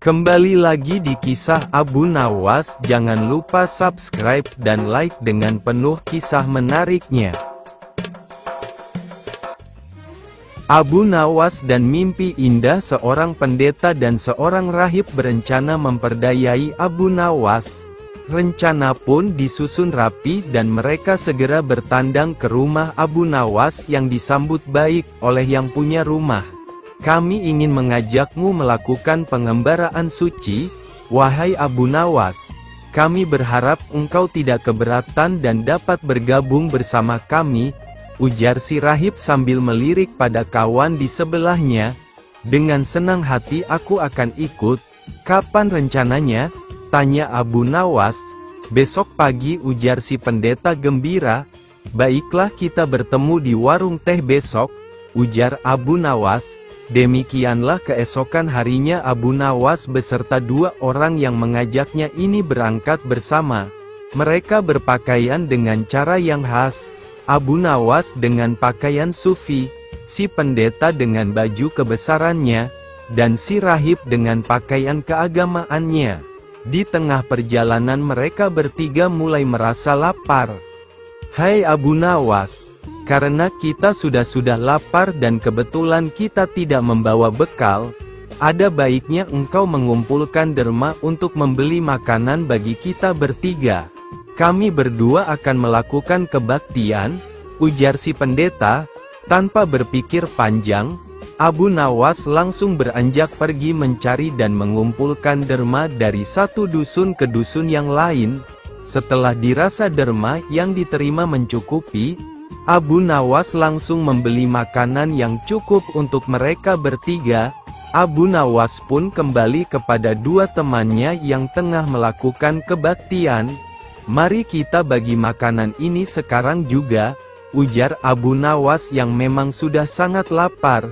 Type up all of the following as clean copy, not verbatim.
Kembali lagi di kisah Abu Nawas. Jangan lupa subscribe dan like dengan penuh kisah menariknya. Abu Nawas dan mimpi indah. Seorang pendeta dan seorang rahib berencana memperdayai Abu Nawas. Rencana pun disusun rapi dan mereka segera bertandang ke rumah Abu Nawas yang disambut baik oleh yang punya rumah. Kami ingin mengajakmu melakukan pengembaraan suci, wahai Abu Nawas. Kami berharap engkau tidak keberatan dan dapat bergabung bersama kami, ujar si rahib sambil melirik pada kawan di sebelahnya. Dengan senang hati aku akan ikut. Kapan rencananya? Tanya Abu Nawas. Besok pagi, ujar si pendeta gembira. Baiklah, kita bertemu di warung teh besok, ujar Abu Nawas. Demikianlah keesokan harinya Abu Nawas beserta dua orang yang mengajaknya ini berangkat bersama. Mereka berpakaian dengan cara yang khas. Abu Nawas dengan pakaian sufi, si pendeta dengan baju kebesarannya, dan si rahib dengan pakaian keagamaannya. Di tengah perjalanan mereka bertiga mulai merasa lapar. Hai Abu Nawas, karena kita sudah lapar dan kebetulan kita tidak membawa bekal, ada baiknya engkau mengumpulkan derma untuk membeli makanan bagi kita bertiga. Kami berdua akan melakukan kebaktian, ujar si pendeta. Tanpa berpikir panjang, Abu Nawas langsung beranjak pergi mencari dan mengumpulkan derma dari satu dusun ke dusun yang lain. Setelah dirasa derma yang diterima mencukupi, Abu Nawas langsung membeli makanan yang cukup untuk mereka bertiga. Abu Nawas pun kembali kepada dua temannya yang tengah melakukan kebaktian. Mari kita bagi makanan ini sekarang juga, ujar Abu Nawas yang memang sudah sangat lapar.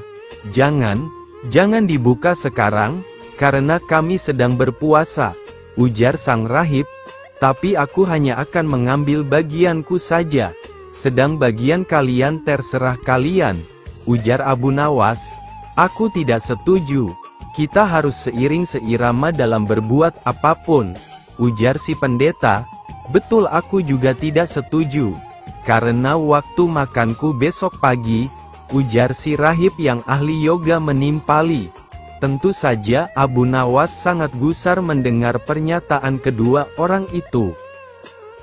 Jangan dibuka sekarang, karena kami sedang berpuasa, ujar sang rahib. Tapi aku hanya akan mengambil bagianku saja. Sedang bagian kalian terserah kalian, ujar Abu Nawas. Aku tidak setuju. Kita harus seiring seirama dalam berbuat apapun, ujar si pendeta. Betul, aku juga tidak setuju. Karena waktu makanku besok pagi, ujar si rahib yang ahli yoga menimpali. Tentu saja Abu Nawas sangat gusar mendengar pernyataan kedua orang itu.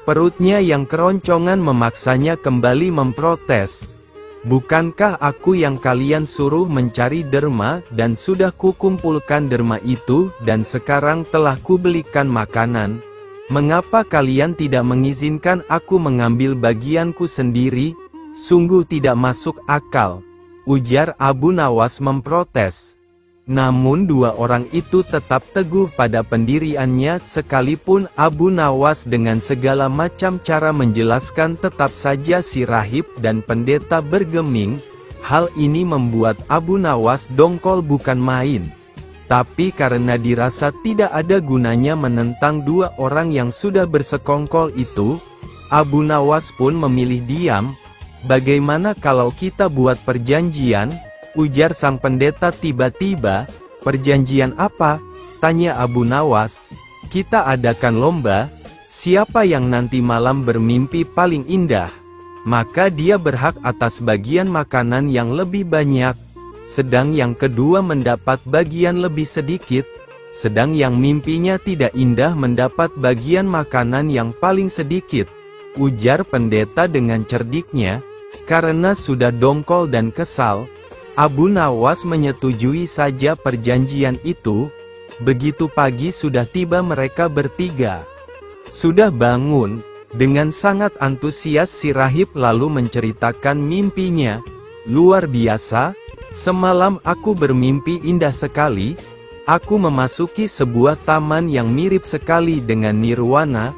Perutnya yang keroncongan memaksanya kembali memprotes. Bukankah aku yang kalian suruh mencari derma dan sudah kukumpulkan derma itu dan sekarang telah kubelikan makanan? Mengapa kalian tidak mengizinkan aku mengambil bagianku sendiri? Sungguh tidak masuk akal, ujar Abu Nawas memprotes. Namun dua orang itu tetap teguh pada pendiriannya. Sekalipun Abu Nawas dengan segala macam cara menjelaskan, tetap saja si rahib dan pendeta bergeming. Hal ini membuat Abu Nawas dongkol bukan main. Tapi karena dirasa tidak ada gunanya menentang dua orang yang sudah bersekongkol itu, Abu Nawas pun memilih diam. Bagaimana kalau kita buat perjanjian? Ujar sang pendeta tiba-tiba. Perjanjian apa? Tanya Abu Nawas. Kita adakan lomba. Siapa yang nanti malam bermimpi paling indah, maka dia berhak atas bagian makanan yang lebih banyak. Sedang yang kedua mendapat bagian lebih sedikit. Sedang yang mimpinya tidak indah mendapat bagian makanan yang paling sedikit, ujar pendeta dengan cerdiknya. Karena sudah dongkol dan kesal, Abu Nawas menyetujui saja perjanjian itu. Begitu pagi sudah tiba mereka bertiga. Sudah bangun, dengan sangat antusias si rahib lalu menceritakan mimpinya. Luar biasa, semalam aku bermimpi indah sekali. Aku memasuki sebuah taman yang mirip sekali dengan nirwana.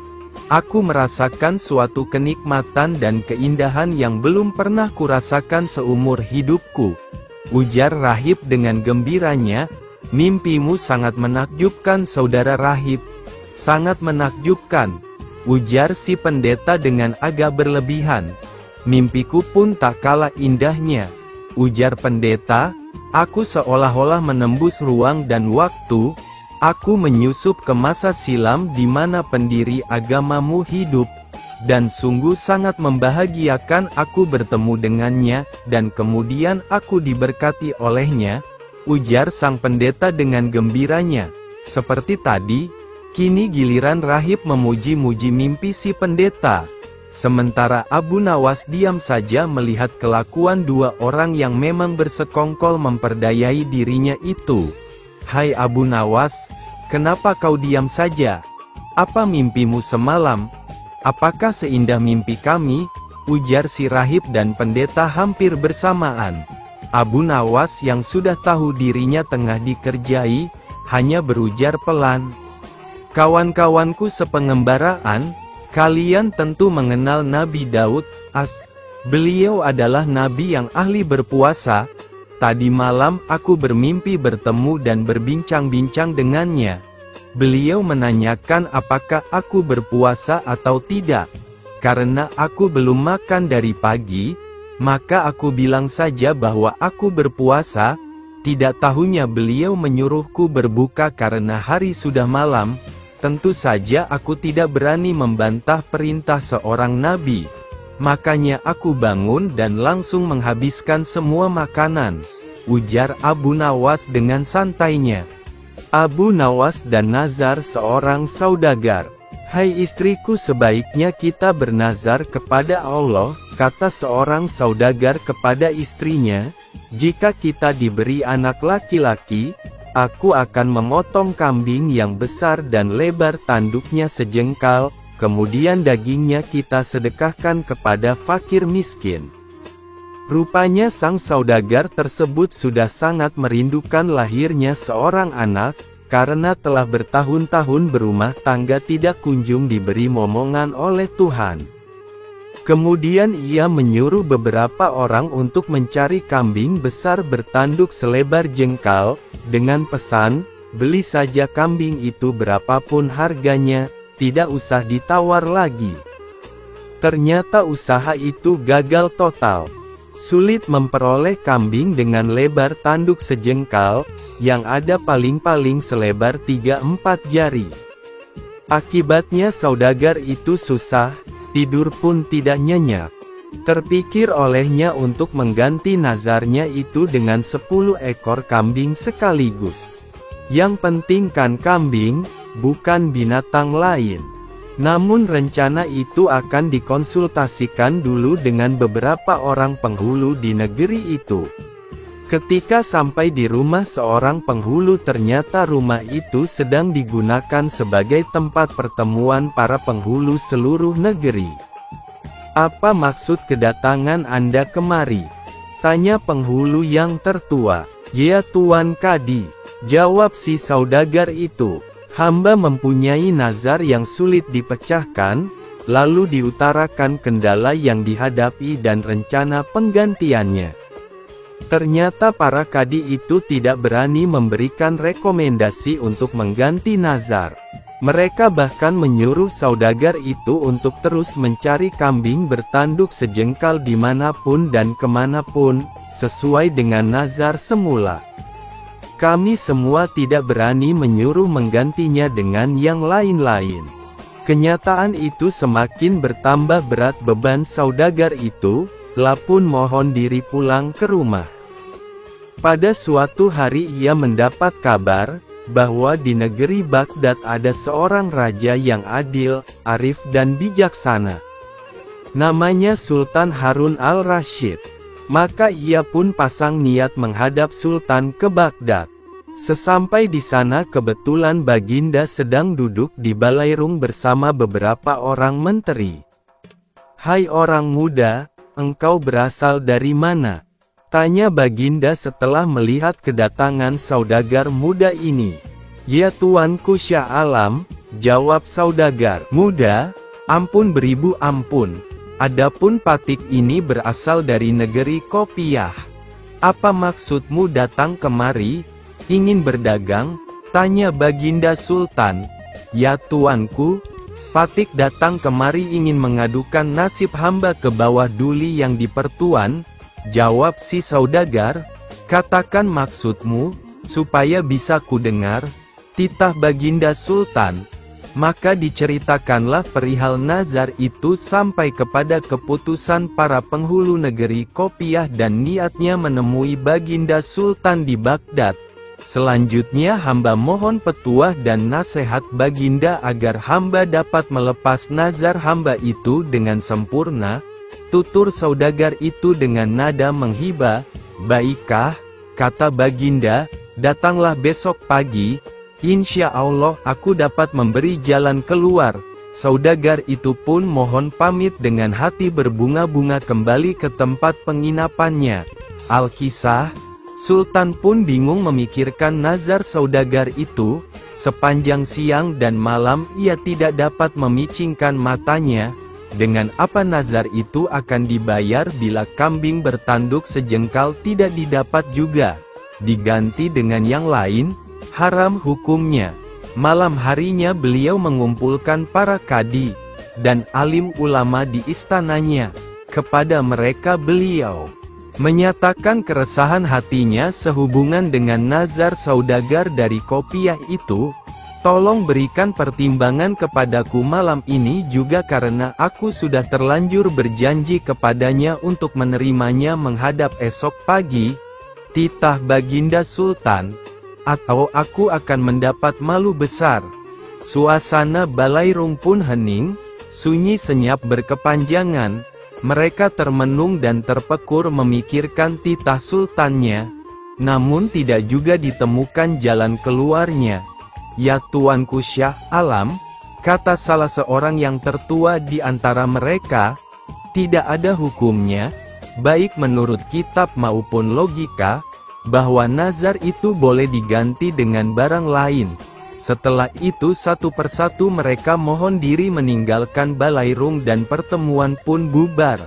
Aku merasakan suatu kenikmatan dan keindahan yang belum pernah kurasakan seumur hidupku, ujar rahib dengan gembiranya. Mimpimu sangat menakjubkan saudara rahib. Sangat menakjubkan, ujar si pendeta dengan agak berlebihan. Mimpiku pun tak kalah indahnya, ujar pendeta. Aku seolah-olah menembus ruang dan waktu. Aku menyusup ke masa silam di mana pendiri agamamu hidup, dan sungguh sangat membahagiakan aku bertemu dengannya, dan kemudian aku diberkati olehnya, ujar sang pendeta dengan gembiranya. Seperti tadi, kini giliran rahib memuji-muji mimpi si pendeta. Sementara Abu Nawas diam saja melihat kelakuan dua orang yang memang bersekongkol memperdayai dirinya itu. Hai Abu Nawas, kenapa kau diam saja? Apa mimpimu semalam? Apakah seindah mimpi kami? Ujar si rahib dan pendeta hampir bersamaan. Abu Nawas yang sudah tahu dirinya tengah dikerjai, hanya berujar pelan. Kawan-kawanku sepengembaraan, kalian tentu mengenal Nabi Daud, Beliau adalah nabi yang ahli berpuasa. Tadi malam aku bermimpi bertemu dan berbincang-bincang dengannya. Beliau menanyakan apakah aku berpuasa atau tidak. Karena aku belum makan dari pagi, maka aku bilang saja bahwa aku berpuasa. Tidak tahunya beliau menyuruhku berbuka karena hari sudah malam. Tentu saja aku tidak berani membantah perintah seorang nabi. Makanya aku bangun dan langsung menghabiskan semua makanan, ujar Abu Nawas dengan santainya. Abu Nawas dan nazar seorang saudagar. Hai istriku, sebaiknya kita bernazar kepada Allah, kata seorang saudagar kepada istrinya, jika kita diberi anak laki-laki, aku akan memotong kambing yang besar dan lebar tanduknya sejengkal, kemudian dagingnya kita sedekahkan kepada fakir miskin. Rupanya sang saudagar tersebut sudah sangat merindukan lahirnya seorang anak, karena telah bertahun-tahun berumah tangga tidak kunjung diberi momongan oleh Tuhan. Kemudian ia menyuruh beberapa orang untuk mencari kambing besar bertanduk selebar jengkal, dengan pesan, beli saja kambing itu berapapun harganya, tidak usah ditawar lagi. Ternyata usaha itu gagal total. Sulit memperoleh kambing dengan lebar tanduk sejengkal, yang ada paling-paling selebar 3-4 jari. Akibatnya saudagar itu susah, tidur pun tidak nyenyak. Terpikir olehnya untuk mengganti nazarnya itu dengan 10 ekor kambing sekaligus. Yang penting kan kambing, bukan binatang lain. Namun rencana itu akan dikonsultasikan dulu dengan beberapa orang penghulu di negeri itu. Ketika sampai di rumah seorang penghulu, ternyata rumah itu sedang digunakan sebagai tempat pertemuan para penghulu seluruh negeri. Apa maksud kedatangan Anda kemari? Tanya penghulu yang tertua. Ya Tuan Kadi, jawab si saudagar itu. Hamba mempunyai nazar yang sulit dipecahkan, lalu diutarakan kendala yang dihadapi dan rencana penggantiannya. Ternyata para kadi itu tidak berani memberikan rekomendasi untuk mengganti nazar. Mereka bahkan menyuruh saudagar itu untuk terus mencari kambing bertanduk sejengkal dimanapun dan kemanapun, sesuai dengan nazar semula. Kami semua tidak berani menyuruh menggantinya dengan yang lain-lain. Kenyataan itu semakin bertambah berat beban saudagar itu, lapun mohon diri pulang ke rumah. Pada suatu hari ia mendapat kabar, bahwa di negeri Baghdad ada seorang raja yang adil, arif dan bijaksana. Namanya Sultan Harun al-Rasyid. Maka ia pun pasang niat menghadap Sultan ke Baghdad. Sesampai di sana kebetulan Baginda sedang duduk di balairung bersama beberapa orang menteri. Hai orang muda, engkau berasal dari mana? Tanya Baginda setelah melihat kedatangan saudagar muda ini. Ya Tuanku Syah Alam, jawab saudagar muda, ampun beribu ampun. Adapun patik ini berasal dari negeri Kopiah. Apa maksudmu datang kemari? Ingin berdagang? Tanya Baginda Sultan. Ya Tuanku, patik datang kemari ingin mengadukan nasib hamba ke bawah duli yang di pertuan, jawab si saudagar. Katakan maksudmu, supaya bisa ku dengar. Titah Baginda Sultan. Maka diceritakanlah perihal nazar itu sampai kepada keputusan para penghulu negeri Kopiah dan niatnya menemui Baginda Sultan di Baghdad. Selanjutnya hamba mohon petuah dan nasihat Baginda agar hamba dapat melepas nazar hamba itu dengan sempurna. Tutur saudagar itu dengan nada menghibah. Baikkah, kata Baginda, datanglah besok pagi. Insya Allah aku dapat memberi jalan keluar. Saudagar itu pun mohon pamit dengan hati berbunga-bunga kembali ke tempat penginapannya. Al-Kisah, Sultan pun bingung memikirkan nazar saudagar itu. Sepanjang siang dan malam ia tidak dapat memicingkan matanya. Dengan apa nazar itu akan dibayar bila kambing bertanduk sejengkal tidak didapat juga? Diganti dengan yang lain? Haram hukumnya. Malam harinya beliau mengumpulkan para kadi dan alim ulama di istananya. Kepada mereka beliau menyatakan keresahan hatinya sehubungan dengan nazar saudagar dari Kopiah itu. Tolong berikan pertimbangan kepadaku malam ini juga karena aku sudah terlanjur berjanji kepadanya untuk menerimanya menghadap esok pagi. Titah Baginda Sultan. Atau aku akan mendapat malu besar. Suasana balairung pun hening, sunyi senyap berkepanjangan. Mereka termenung dan terpekur memikirkan titah sultannya. Namun tidak juga ditemukan jalan keluarnya. Ya Tuanku Syah Alam, kata salah seorang yang tertua di antara mereka, tidak ada hukumnya, baik menurut kitab maupun logika, bahwa nazar itu boleh diganti dengan barang lain. Setelah itu satu persatu mereka mohon diri meninggalkan balairung dan pertemuan pun bubar.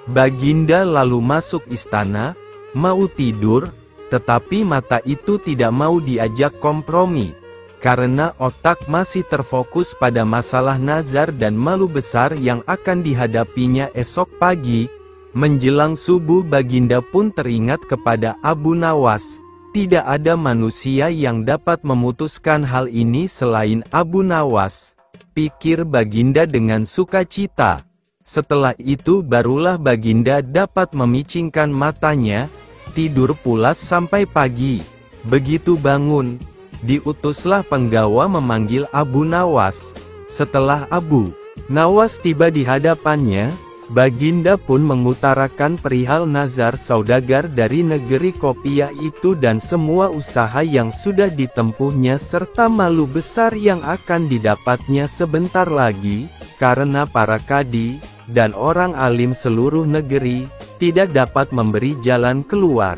Baginda lalu masuk istana, mau tidur, tetapi mata itu tidak mau diajak kompromi. Karena otak masih terfokus pada masalah nazar dan malu besar yang akan dihadapinya esok pagi. Menjelang subuh Baginda pun teringat kepada Abu Nawas. Tidak ada manusia yang dapat memutuskan hal ini selain Abu Nawas, pikir Baginda dengan sukacita. Setelah itu barulah Baginda dapat memicingkan matanya, tidur pulas sampai pagi. Begitu bangun, diutuslah penggawa memanggil Abu Nawas. Setelah Abu Nawas tiba di hadapannya, Baginda pun mengutarakan perihal nazar saudagar dari negeri Kopiah itu dan semua usaha yang sudah ditempuhnya serta malu besar yang akan didapatnya sebentar lagi, karena para kadi dan orang alim seluruh negeri tidak dapat memberi jalan keluar.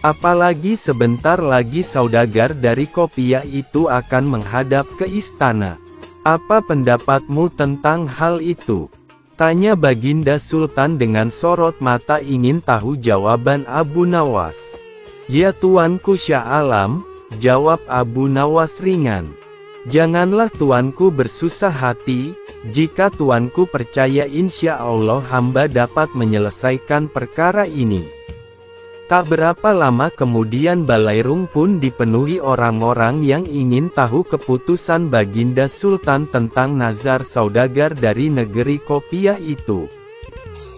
Apalagi sebentar lagi saudagar dari Kopiah itu akan menghadap ke istana. Apa pendapatmu tentang hal itu? Tanya Baginda Sultan dengan sorot mata ingin tahu jawaban Abu Nawas. Ya Tuanku Syah Alam, jawab Abu Nawas ringan. Janganlah Tuanku bersusah hati, jika Tuanku percaya insya Allah hamba dapat menyelesaikan perkara ini. Tak berapa lama kemudian balairung pun dipenuhi orang-orang yang ingin tahu keputusan Baginda Sultan tentang nazar saudagar dari negeri Kopiah itu.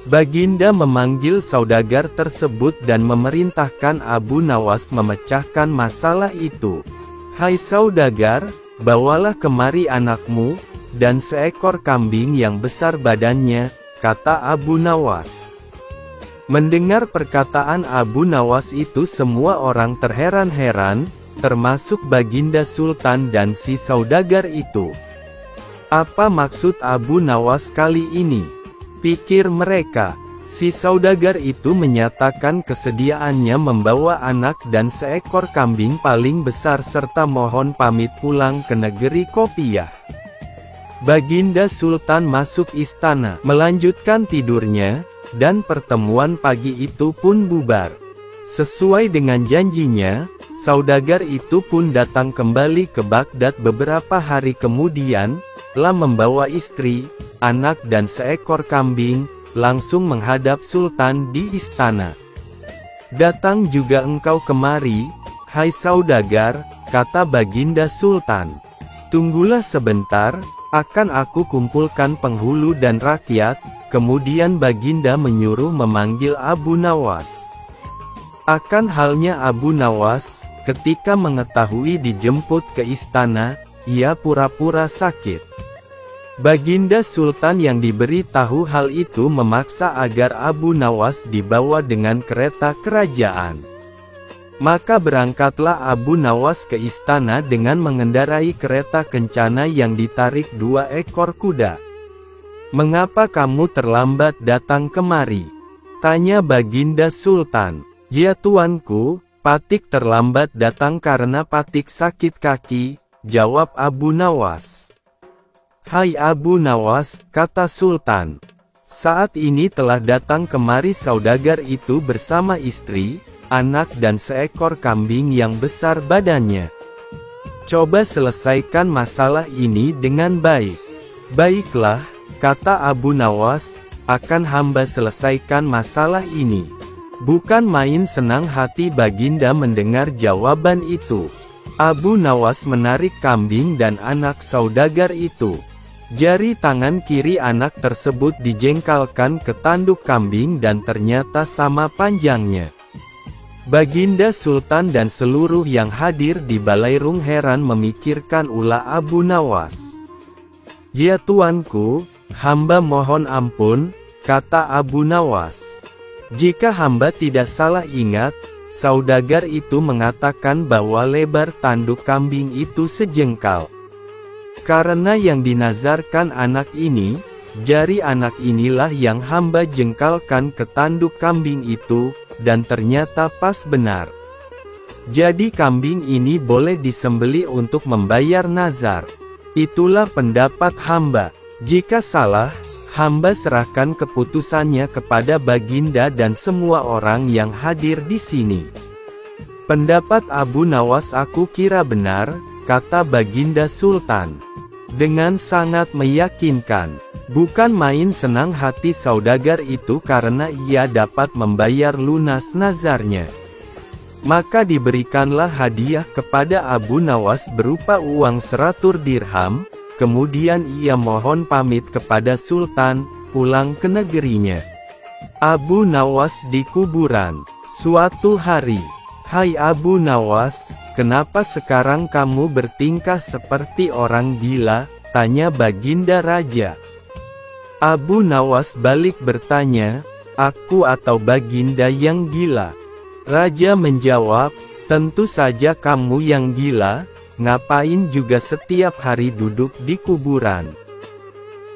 Baginda memanggil saudagar tersebut dan memerintahkan Abu Nawas memecahkan masalah itu. Hai saudagar, bawalah kemari anakmu, dan seekor kambing yang besar badannya, kata Abu Nawas. Mendengar perkataan Abu Nawas itu semua orang terheran-heran, termasuk Baginda Sultan dan si saudagar itu. Apa maksud Abu Nawas kali ini? Pikir mereka. Si saudagar itu menyatakan kesediaannya membawa anak dan seekor kambing paling besar serta mohon pamit pulang ke negeri Kopiah. Baginda Sultan masuk istana, melanjutkan tidurnya, dan pertemuan pagi itu pun bubar. Sesuai dengan janjinya, saudagar itu pun datang kembali ke Baghdad beberapa hari kemudian, telah membawa istri, anak dan seekor kambing, langsung menghadap Sultan di istana. Datang juga engkau kemari, hai saudagar, kata Baginda Sultan. Tunggulah sebentar, akan aku kumpulkan penghulu dan rakyat. Kemudian Baginda menyuruh memanggil Abu Nawas. Akan halnya Abu Nawas, ketika mengetahui dijemput ke istana, ia pura-pura sakit. Baginda Sultan yang diberi tahu hal itu memaksa agar Abu Nawas dibawa dengan kereta kerajaan. Maka berangkatlah Abu Nawas ke istana dengan mengendarai kereta kencana yang ditarik 2 ekor kuda. "Mengapa kamu terlambat datang kemari?" tanya Baginda Sultan. "Ya tuanku, Patik terlambat datang karena Patik sakit kaki," jawab Abu Nawas. "Hai Abu Nawas," kata Sultan, "saat ini telah datang kemari saudagar itu bersama istri, anak dan seekor kambing yang besar badannya. Coba selesaikan masalah ini dengan baik." "Baiklah," kata Abu Nawas, "akan hamba selesaikan masalah ini." Bukan main senang hati Baginda mendengar jawaban itu. Abu Nawas menarik kambing dan anak saudagar itu. Jari tangan kiri anak tersebut dijengkalkan ke tanduk kambing dan ternyata sama panjangnya. Baginda Sultan dan seluruh yang hadir di Balairung heran memikirkan ulah Abu Nawas. "Ya tuanku, hamba mohon ampun," kata Abu Nawas. "Jika hamba tidak salah ingat, saudagar itu mengatakan bahwa lebar tanduk kambing itu sejengkal. Karena yang dinazarkan anak ini, jari anak inilah yang hamba jengkalkan ke tanduk kambing itu, dan ternyata pas benar. Jadi kambing ini boleh disembelih untuk membayar nazar. Itulah pendapat hamba. Jika salah, hamba serahkan keputusannya kepada Baginda dan semua orang yang hadir di sini." "Pendapat Abu Nawas aku kira benar," kata Baginda Sultan. Dengan sangat meyakinkan. Bukan main senang hati saudagar itu karena ia dapat membayar lunas nazarnya. Maka diberikanlah hadiah kepada Abu Nawas berupa uang 100 dirham, kemudian ia mohon pamit kepada Sultan, pulang ke negerinya. Abu Nawas di kuburan. Suatu hari, "Hai Abu Nawas, kenapa sekarang kamu bertingkah seperti orang gila?" tanya Baginda Raja. Abu Nawas balik bertanya, "Aku atau Baginda yang gila?" Raja menjawab, "Tentu saja kamu yang gila, ngapain juga setiap hari duduk di kuburan?"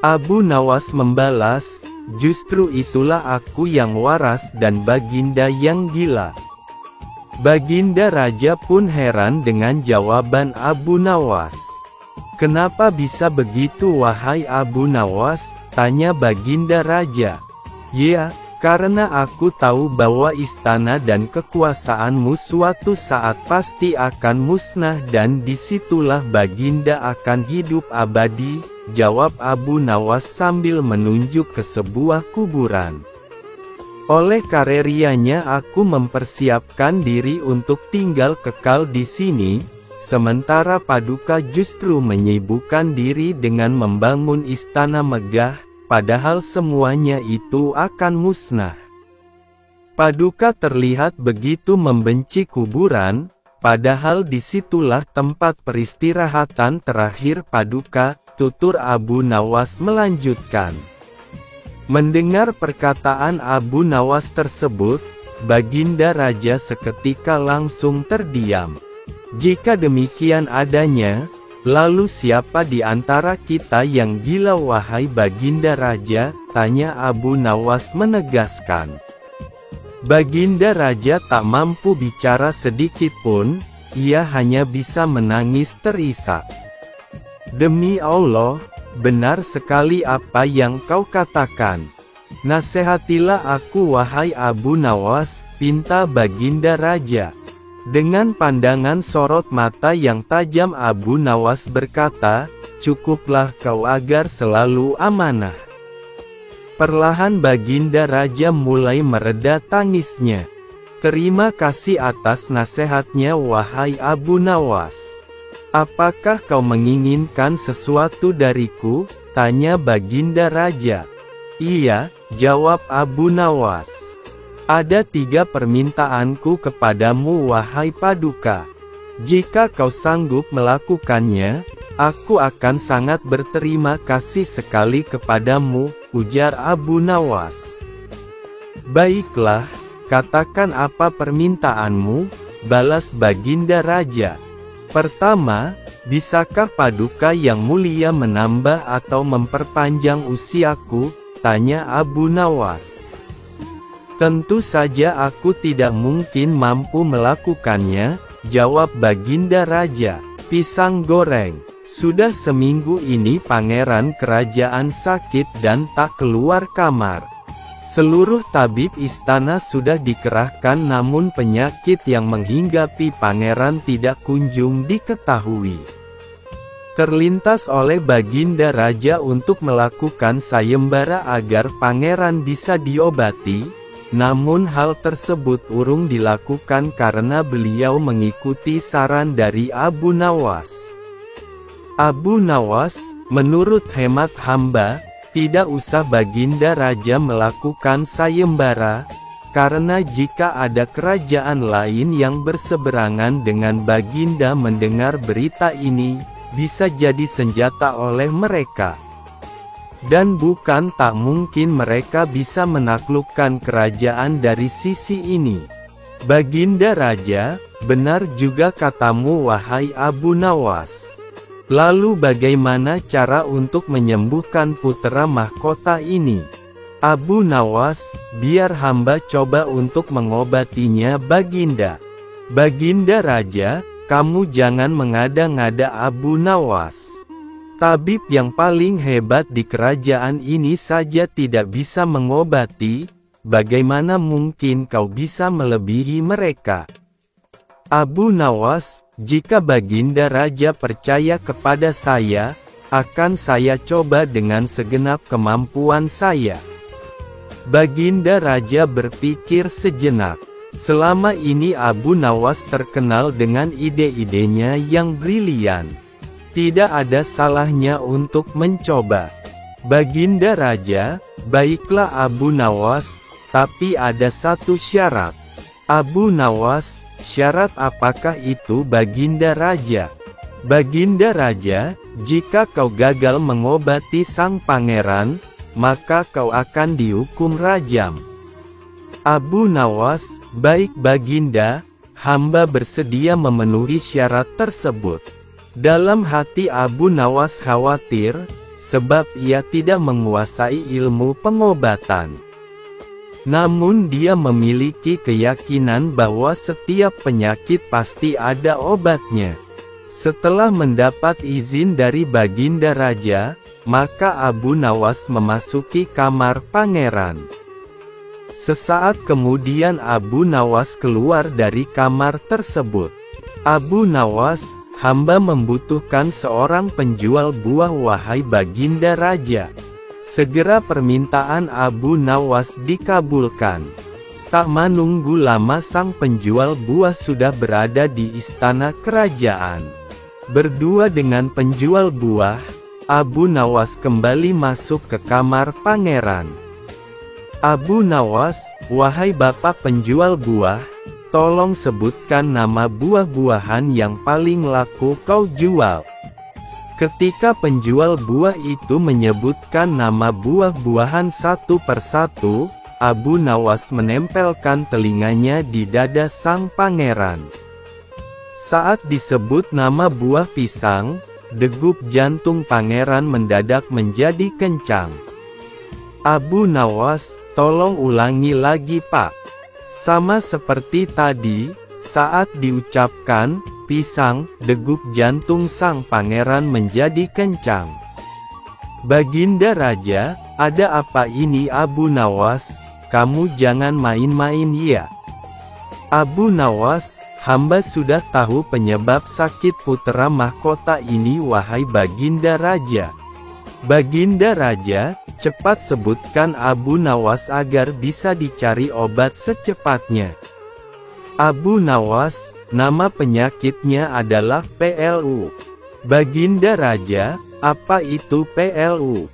Abu Nawas membalas, "Justru itulah aku yang waras dan Baginda yang gila." Baginda Raja pun heran dengan jawaban Abu Nawas. "Kenapa bisa begitu wahai Abu Nawas?" tanya Baginda Raja. "Ya, karena aku tahu bahwa istana dan kekuasaanmu suatu saat pasti akan musnah dan disitulah Baginda akan hidup abadi," jawab Abu Nawas sambil menunjuk ke sebuah kuburan. "Oleh karenanya aku mempersiapkan diri untuk tinggal kekal di sini, sementara Paduka justru menyibukkan diri dengan membangun istana megah, padahal semuanya itu akan musnah." Paduka terlihat begitu membenci kuburan, padahal disitulah tempat peristirahatan terakhir Paduka, tutur Abu Nawas melanjutkan. Mendengar perkataan Abu Nawas tersebut, Baginda Raja seketika langsung terdiam. "Jika demikian adanya, lalu siapa di antara kita yang gila wahai Baginda Raja?" tanya Abu Nawas menegaskan. Baginda Raja tak mampu bicara sedikit pun, ia hanya bisa menangis terisak. "Demi Allah, benar sekali apa yang kau katakan. Nasihatilah aku wahai Abu Nawas," pinta Baginda Raja. Dengan pandangan sorot mata yang tajam Abu Nawas berkata, "Cukuplah kau agar selalu amanah." Perlahan Baginda Raja mulai mereda tangisnya. Terima kasih atas nasihatnya wahai Abu Nawas. Apakah kau menginginkan sesuatu dariku? Tanya Baginda Raja. Iya, jawab Abu Nawas. Ada 3 permintaanku kepadamu wahai Paduka. Jika kau sanggup melakukannya, aku akan sangat berterima kasih sekali kepadamu, ujar Abu Nawas. Baiklah, katakan apa permintaanmu, balas Baginda Raja. Pertama, bisakah Paduka yang mulia menambah atau memperpanjang usiaku? Tanya Abu Nawas. Tentu saja aku tidak mungkin mampu melakukannya, jawab Baginda Raja. Pisang goreng. Sudah seminggu ini pangeran kerajaan sakit dan tak keluar kamar. Seluruh tabib istana sudah dikerahkan namun penyakit yang menghinggapi pangeran tidak kunjung diketahui. Terlintas oleh Baginda Raja untuk melakukan sayembara agar pangeran bisa diobati, namun hal tersebut urung dilakukan karena beliau mengikuti saran dari Abu Nawas. Abu Nawas, menurut hemat hamba, tidak usah Baginda Raja melakukan sayembara, karena jika ada kerajaan lain yang berseberangan dengan Baginda mendengar berita ini, bisa jadi senjata oleh mereka. Dan bukan tak mungkin mereka bisa menaklukkan kerajaan dari sisi ini. Baginda Raja, benar juga katamu wahai Abu Nawas. Lalu bagaimana cara untuk menyembuhkan putra mahkota ini? Abu Nawas, biar hamba coba untuk mengobatinya Baginda. Baginda Raja, kamu jangan mengada-ngada Abu Nawas. Tabib yang paling hebat di kerajaan ini saja tidak bisa mengobati, bagaimana mungkin kau bisa melebihi mereka? Abu Nawas, jika Baginda Raja percaya kepada saya, akan saya coba dengan segenap kemampuan saya. Baginda Raja berpikir sejenak. Selama ini Abu Nawas terkenal dengan ide-idenya yang brilian. Tidak ada salahnya untuk mencoba. Baginda Raja, baiklah Abu Nawas, tapi ada satu syarat. Abu Nawas, syarat apakah itu Baginda Raja? Baginda Raja, jika kau gagal mengobati sang pangeran, maka kau akan dihukum rajam. Abu Nawas, baik Baginda, hamba bersedia memenuhi syarat tersebut. Dalam hati Abu Nawas khawatir, sebab ia tidak menguasai ilmu pengobatan. Namun dia memiliki keyakinan bahwa setiap penyakit pasti ada obatnya. Setelah mendapat izin dari Baginda Raja, maka Abu Nawas memasuki kamar pangeran. Sesaat kemudian Abu Nawas keluar dari kamar tersebut. Abu Nawas, hamba membutuhkan seorang penjual buah wahai Baginda Raja. Segera permintaan Abu Nawas dikabulkan. Tak menunggu lama sang penjual buah sudah berada di istana kerajaan. Berdua dengan penjual buah, Abu Nawas kembali masuk ke kamar pangeran. Abu Nawas, wahai bapak penjual buah, tolong sebutkan nama buah-buahan yang paling laku kau jual. Ketika penjual buah itu menyebutkan nama buah-buahan satu persatu, Abu Nawas menempelkan telinganya di dada sang pangeran. Saat disebut nama buah pisang, degup jantung pangeran mendadak menjadi kencang. Abu Nawas, tolong ulangi lagi Pak. Sama seperti tadi, saat diucapkan pisang, degup jantung sang pangeran menjadi kencang. Baginda Raja, ada apa ini Abu Nawas? Kamu jangan main-main ya. Abu Nawas, hamba sudah tahu penyebab sakit putra mahkota ini wahai Baginda Raja. Baginda Raja, cepat sebutkan Abu Nawas agar bisa dicari obat secepatnya. Abu Nawas, nama penyakitnya adalah PLU. Baginda Raja, apa itu PLU?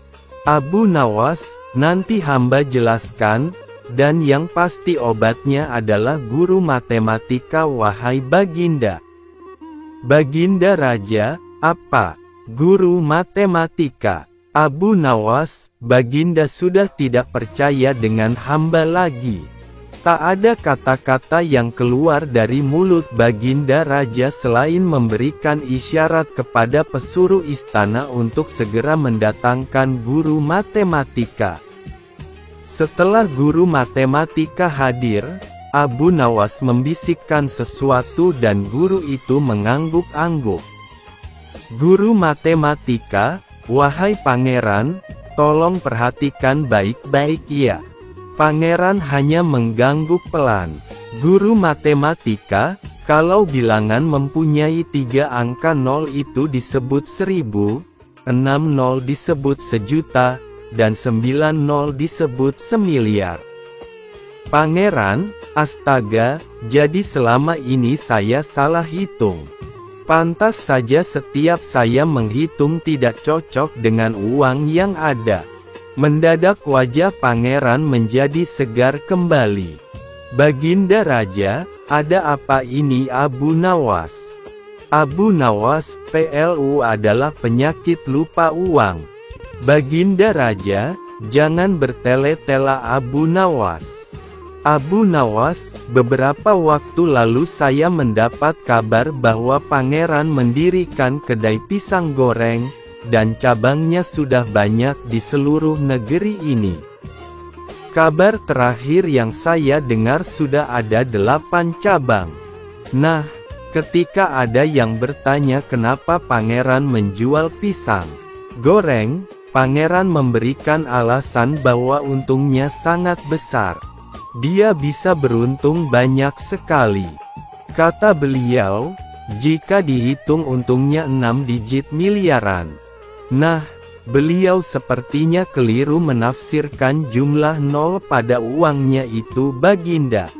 Abu Nawas, nanti hamba jelaskan, dan yang pasti obatnya adalah guru matematika wahai Baginda. Baginda Raja, apa? Guru matematika. Abu Nawas, Baginda sudah tidak percaya dengan hamba lagi. Tak ada kata-kata yang keluar dari mulut Baginda Raja selain memberikan isyarat kepada pesuruh istana untuk segera mendatangkan guru matematika. Setelah guru matematika hadir, Abu Nawas membisikkan sesuatu dan guru itu mengangguk-angguk. Guru matematika, wahai pangeran, tolong perhatikan baik-baik ya. Pangeran hanya mengangguk pelan. Guru matematika, kalau bilangan mempunyai 3 angka 0 itu disebut 1000, 6 0 disebut 1.000.000, dan 9 0 disebut 1.000.000.000. Pangeran, astaga, jadi selama ini saya salah hitung. Pantas saja setiap saya menghitung tidak cocok dengan uang yang ada. Mendadak wajah pangeran menjadi segar kembali. Baginda Raja, ada apa ini Abu Nawas? Abu Nawas, PLU adalah penyakit lupa uang. Baginda Raja, jangan bertele-tele Abu Nawas. Abu Nawas, beberapa waktu lalu saya mendapat kabar bahwa pangeran mendirikan kedai pisang goreng, dan cabangnya sudah banyak di seluruh negeri ini. Kabar terakhir yang saya dengar sudah ada 8 cabang. Nah, ketika ada yang bertanya kenapa pangeran menjual pisang goreng, pangeran memberikan alasan bahwa untungnya sangat besar. Dia bisa beruntung banyak sekali. Kata beliau, jika dihitung untungnya 6 digit miliaran. Nah, beliau sepertinya keliru menafsirkan jumlah 0 pada uangnya itu Baginda.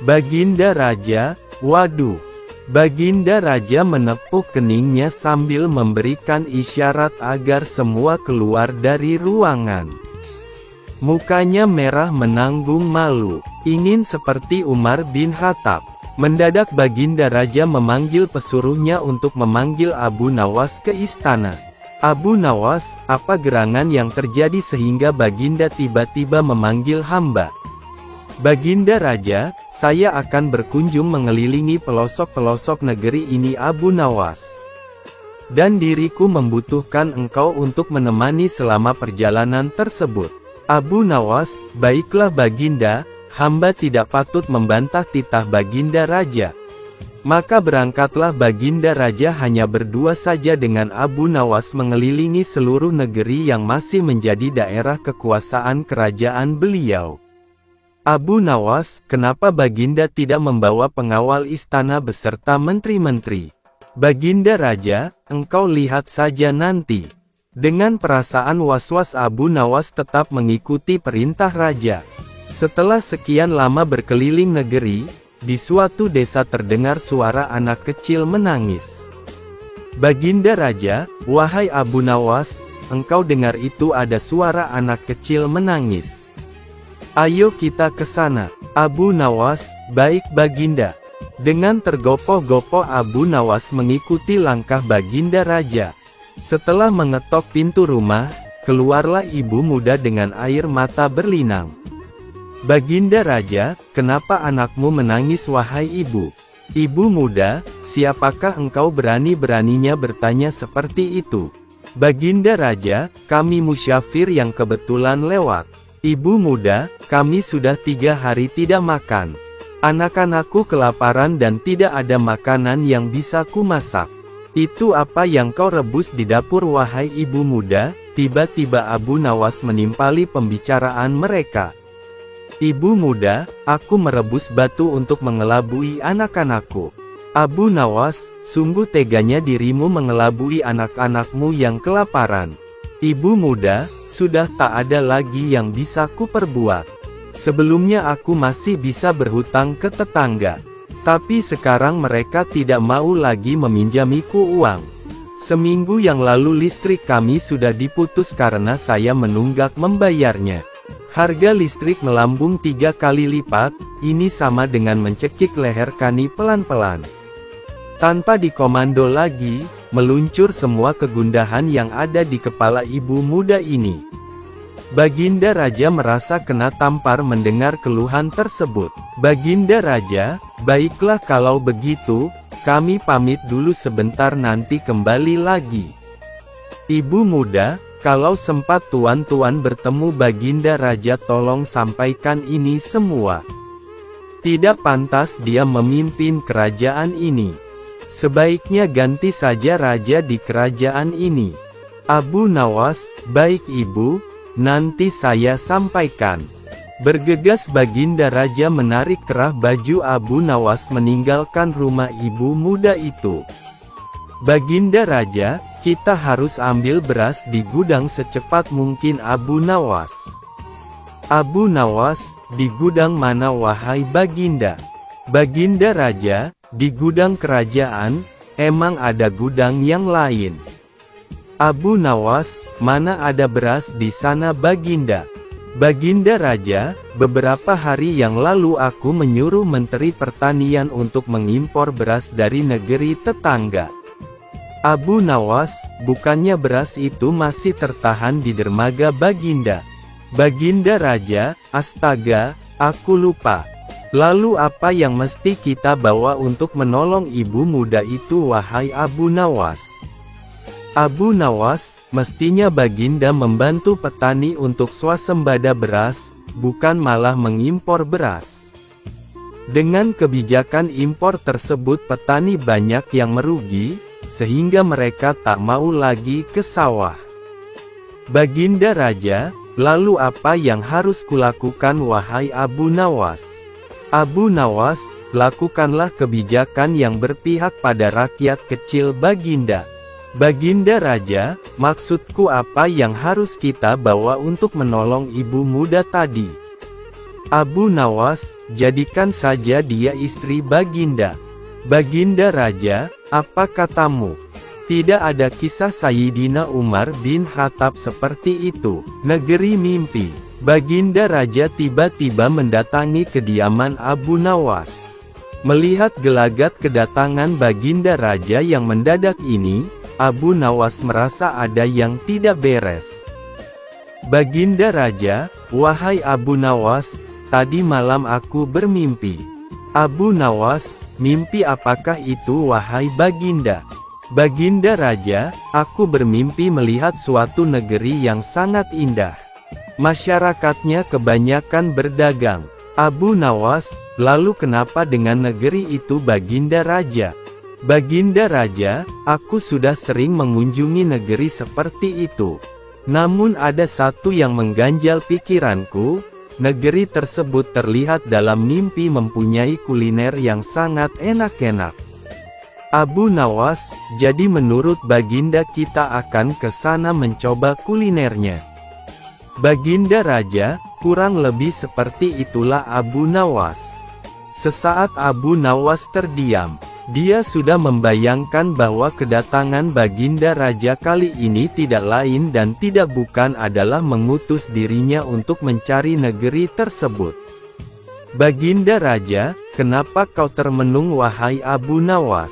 Baginda Raja, waduh. Baginda Raja menepuk keningnya sambil memberikan isyarat agar semua keluar dari ruangan. Mukanya merah menanggung malu, ingin seperti Umar bin Khattab. Mendadak Baginda Raja memanggil pesuruhnya untuk memanggil Abu Nawas ke istana. Abu Nawas, apa gerangan yang terjadi sehingga Baginda tiba-tiba memanggil hamba? Baginda Raja, saya akan berkunjung mengelilingi pelosok-pelosok negeri ini Abu Nawas. Dan diriku membutuhkan engkau untuk menemani selama perjalanan tersebut. Abu Nawas, baiklah Baginda, hamba tidak patut membantah titah Baginda Raja. Maka berangkatlah Baginda Raja hanya berdua saja dengan Abu Nawas mengelilingi seluruh negeri yang masih menjadi daerah kekuasaan kerajaan beliau. Abu Nawas, kenapa Baginda tidak membawa pengawal istana beserta menteri-menteri? Baginda Raja, engkau lihat saja nanti. Dengan perasaan was-was Abu Nawas tetap mengikuti perintah Raja. Setelah sekian lama berkeliling negeri, di suatu desa terdengar suara anak kecil menangis. Baginda Raja, wahai Abu Nawas, engkau dengar itu ada suara anak kecil menangis. Ayo kita ke sana. Abu Nawas, baik Baginda. Dengan tergopoh-gopoh Abu Nawas mengikuti langkah Baginda Raja. Setelah mengetok pintu rumah, keluarlah ibu muda dengan air mata berlinang. Baginda Raja, kenapa anakmu menangis wahai ibu? Ibu muda, siapakah engkau berani-beraninya bertanya seperti itu? Baginda Raja, kami musyafir yang kebetulan lewat. Ibu muda, kami sudah 3 hari tidak makan. Anak-anakku kelaparan dan tidak ada makanan yang bisa kumasak. Itu apa yang kau rebus di dapur wahai ibu muda? Tiba-tiba Abu Nawas menimpali pembicaraan mereka. Ibu muda, aku merebus batu untuk mengelabui anak-anakku. Abu Nawas, sungguh teganya dirimu mengelabui anak-anakmu yang kelaparan. Ibu muda, sudah tak ada lagi yang bisa kuperbuat. Sebelumnya aku masih bisa berhutang ke tetangga. Tapi sekarang mereka tidak mau lagi meminjamiku uang. Seminggu yang lalu listrik kami sudah diputus karena saya menunggak membayarnya. Harga listrik melambung 3 kali lipat, ini sama dengan mencekik leher Kani pelan-pelan. Tanpa dikomando lagi, meluncur semua kegundahan yang ada di kepala ibu muda ini. Baginda Raja merasa kena tampar mendengar keluhan tersebut. Baginda Raja, baiklah kalau begitu, kami pamit dulu sebentar nanti kembali lagi. Ibu muda, kalau sempat tuan-tuan bertemu Baginda Raja tolong sampaikan ini semua. Tidak pantas dia memimpin kerajaan ini. Sebaiknya ganti saja raja di kerajaan ini. Abu Nawas, baik ibu, nanti saya sampaikan. Bergegas Baginda Raja menarik kerah baju Abu Nawas meninggalkan rumah ibu muda itu. Baginda Raja, kita harus ambil beras di gudang secepat mungkin Abu Nawas. Abu Nawas, di gudang mana wahai Baginda? Baginda Raja, di gudang kerajaan, emang ada gudang yang lain. Abu Nawas, mana ada beras di sana Baginda? Baginda Raja, beberapa hari yang lalu aku menyuruh Menteri Pertanian untuk mengimpor beras dari negeri tetangga. Abu Nawas, bukannya beras itu masih tertahan di dermaga Baginda? Baginda Raja, astaga, aku lupa. Lalu apa yang mesti kita bawa untuk menolong ibu muda itu wahai Abu Nawas? Abu Nawas, mestinya Baginda membantu petani untuk swasembada beras, bukan malah mengimpor beras. Dengan kebijakan impor tersebut petani banyak yang merugi, sehingga mereka tak mau lagi ke sawah. Baginda Raja, lalu apa yang harus kulakukan wahai Abu Nawas? Abu Nawas, lakukanlah kebijakan yang berpihak pada rakyat kecil Baginda. Baginda Raja, maksudku apa yang harus kita bawa untuk menolong ibu muda tadi? Abu Nawas, jadikan saja dia istri Baginda. Baginda Raja, apa katamu? Tidak ada kisah Sayyidina Umar bin Khattab seperti itu. Negeri mimpi. Baginda Raja tiba-tiba mendatangi kediaman Abu Nawas. Melihat gelagat kedatangan Baginda Raja yang mendadak ini, Abu Nawas merasa ada yang tidak beres. Baginda Raja, wahai Abu Nawas, tadi malam aku bermimpi. Abu Nawas, mimpi apakah itu wahai Baginda? Baginda Raja, aku bermimpi melihat suatu negeri yang sangat indah. Masyarakatnya kebanyakan berdagang. Abu Nawas, lalu kenapa dengan negeri itu Baginda Raja? Baginda Raja, aku sudah sering mengunjungi negeri seperti itu. Namun ada satu yang mengganjal pikiranku, negeri tersebut terlihat dalam mimpi mempunyai kuliner yang sangat enak-enak. Abu Nawas, jadi menurut Baginda kita akan ke sana mencoba kulinernya. Baginda Raja, kurang lebih seperti itulah Abu Nawas. Sesaat Abu Nawas terdiam. Dia sudah membayangkan bahwa kedatangan Baginda Raja kali ini tidak lain dan tidak bukan adalah mengutus dirinya untuk mencari negeri tersebut. Baginda Raja, kenapa kau termenung wahai Abu Nawas?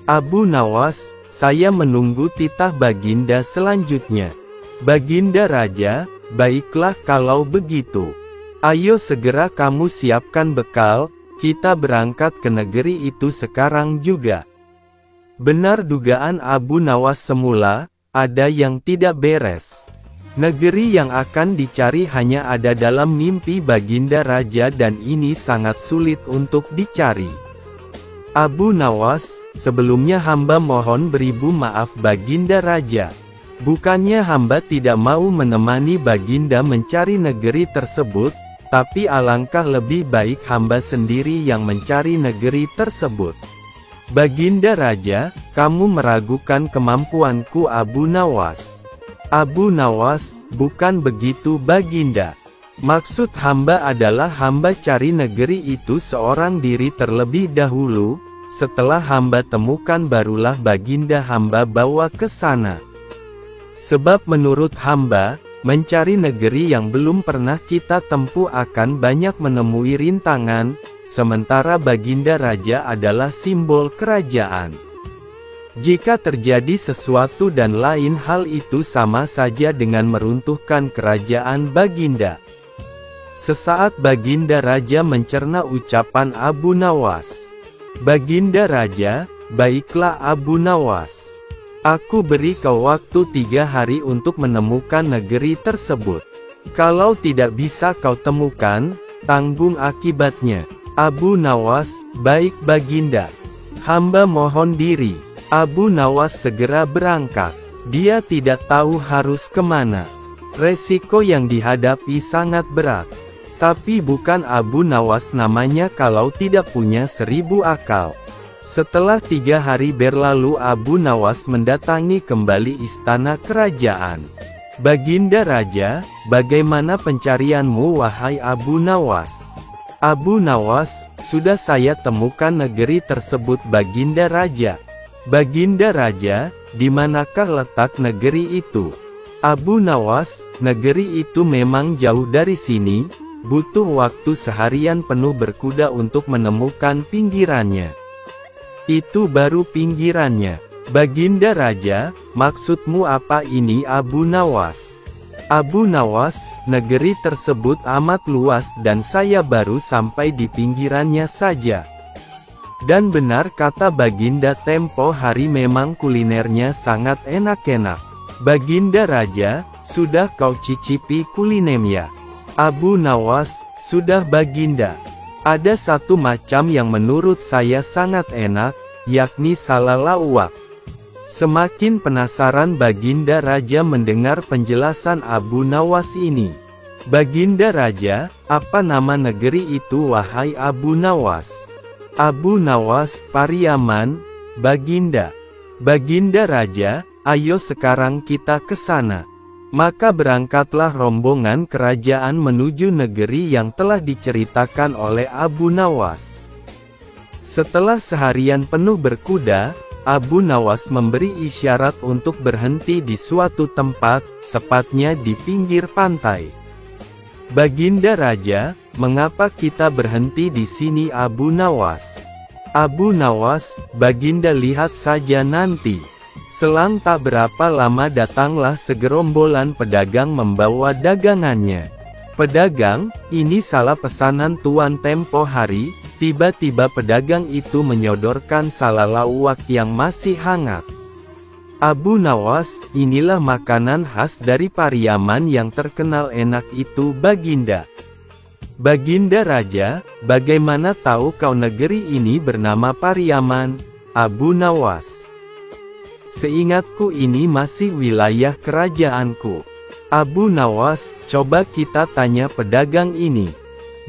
Abu Nawas, saya menunggu titah Baginda selanjutnya. Baginda Raja, baiklah kalau begitu. Ayo segera kamu siapkan bekal. Kita berangkat ke negeri itu sekarang juga. Benar dugaan Abu Nawas semula, ada yang tidak beres. Negeri yang akan dicari hanya ada dalam mimpi Baginda Raja dan ini sangat sulit untuk dicari. Abu Nawas, sebelumnya hamba mohon beribu maaf Baginda Raja. Bukannya hamba tidak mau menemani Baginda mencari negeri tersebut, tapi alangkah lebih baik hamba sendiri yang mencari negeri tersebut. Baginda Raja, kamu meragukan kemampuanku Abu Nawas. Abu Nawas, bukan begitu Baginda. Maksud hamba adalah hamba cari negeri itu seorang diri terlebih dahulu, setelah hamba temukan barulah baginda hamba bawa ke sana. Sebab menurut hamba, mencari negeri yang belum pernah kita tempuh akan banyak menemui rintangan, sementara baginda raja adalah simbol kerajaan. Jika terjadi sesuatu dan lain hal itu sama saja dengan meruntuhkan kerajaan baginda. Sesaat baginda raja mencerna ucapan Abu Nawas. Baginda raja, baiklah Abu Nawas. Aku beri kau waktu 3 hari untuk menemukan negeri tersebut. Kalau tidak bisa kau temukan, tanggung akibatnya. Abu Nawas, baik baginda. Hamba mohon diri. Abu Nawas segera berangkat. Dia tidak tahu harus kemana. Resiko yang dihadapi sangat berat. Tapi bukan Abu Nawas namanya kalau tidak punya 1000 akal. Setelah 3 hari berlalu Abu Nawas mendatangi kembali istana kerajaan. Baginda raja, bagaimana pencarianmu wahai Abu Nawas? Abu Nawas, sudah saya temukan negeri tersebut baginda raja. Baginda raja, di manakah letak negeri itu? Abu Nawas, negeri itu memang jauh dari sini. Butuh waktu seharian penuh berkuda untuk menemukan pinggirannya. Itu baru pinggirannya. Baginda raja, maksudmu apa ini Abu Nawas? Abu Nawas, negeri tersebut amat luas dan saya baru sampai di pinggirannya saja. Dan benar kata baginda tempo hari memang kulinernya sangat enak-enak. Baginda raja, sudah kau cicipi kulinernya? Abu Nawas, sudah baginda. Ada satu macam yang menurut saya sangat enak, yakni salalawak. Semakin penasaran baginda raja mendengar penjelasan Abu Nawas ini. Baginda raja, apa nama negeri itu wahai Abu Nawas? Abu Nawas, Pariaman, baginda. Baginda raja, ayo sekarang kita ke sana. Maka berangkatlah rombongan kerajaan menuju negeri yang telah diceritakan oleh Abu Nawas. Setelah seharian penuh berkuda, Abu Nawas memberi isyarat untuk berhenti di suatu tempat, tepatnya di pinggir pantai. Baginda raja, mengapa kita berhenti di sini Abu Nawas? Abu Nawas, baginda lihat saja nanti. Selang tak berapa lama datanglah segerombolan pedagang membawa dagangannya. Pedagang, ini salah pesanan tuan tempo hari. Tiba-tiba pedagang itu menyodorkan salalawak yang masih hangat. Abu Nawas, inilah makanan khas dari Pariaman yang terkenal enak itu baginda. Baginda raja, bagaimana tahu kau negeri ini bernama Pariaman? Abu Nawas. Seingatku ini masih wilayah kerajaanku. Abu Nawas, coba kita tanya pedagang ini.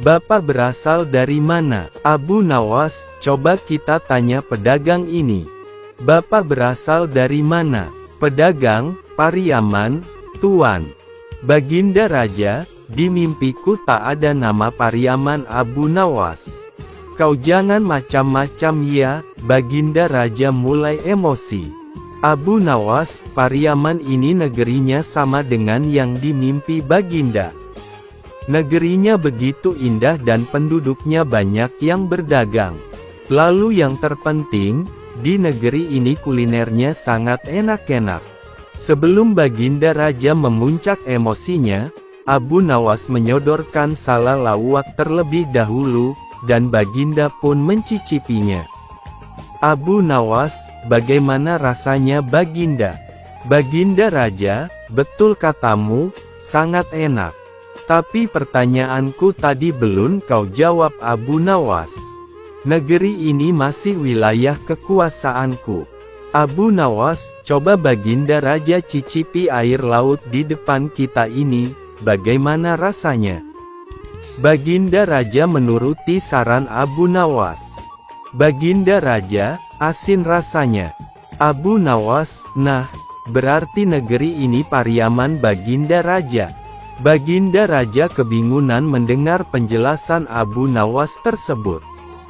Bapak berasal dari mana? Abu Nawas, coba kita tanya pedagang ini. Bapak berasal dari mana? Pedagang, Pariaman, tuan. Baginda raja, di mimpiku tak ada nama Pariaman Abu Nawas. Kau jangan macam-macam ya, baginda raja mulai emosi. Abu Nawas, Pariaman ini negerinya sama dengan yang di mimpi baginda. Negerinya begitu indah dan penduduknya banyak yang berdagang. Lalu yang terpenting, di negeri ini kulinernya sangat enak-enak. Sebelum baginda raja memuncak emosinya, Abu Nawas menyodorkan salalawak terlebih dahulu, dan baginda pun mencicipinya. Abu Nawas, bagaimana rasanya baginda? Baginda raja, betul katamu, sangat enak. Tapi pertanyaanku tadi belum kau jawab Abu Nawas. Negeri ini masih wilayah kekuasaanku. Abu Nawas, coba baginda raja cicipi air laut di depan kita ini, bagaimana rasanya? Baginda raja menuruti saran Abu Nawas. Baginda raja, asin rasanya. Abu Nawas, nah, berarti negeri ini Pariaman baginda raja. Baginda Raja kebingungan mendengar penjelasan Abu Nawas tersebut.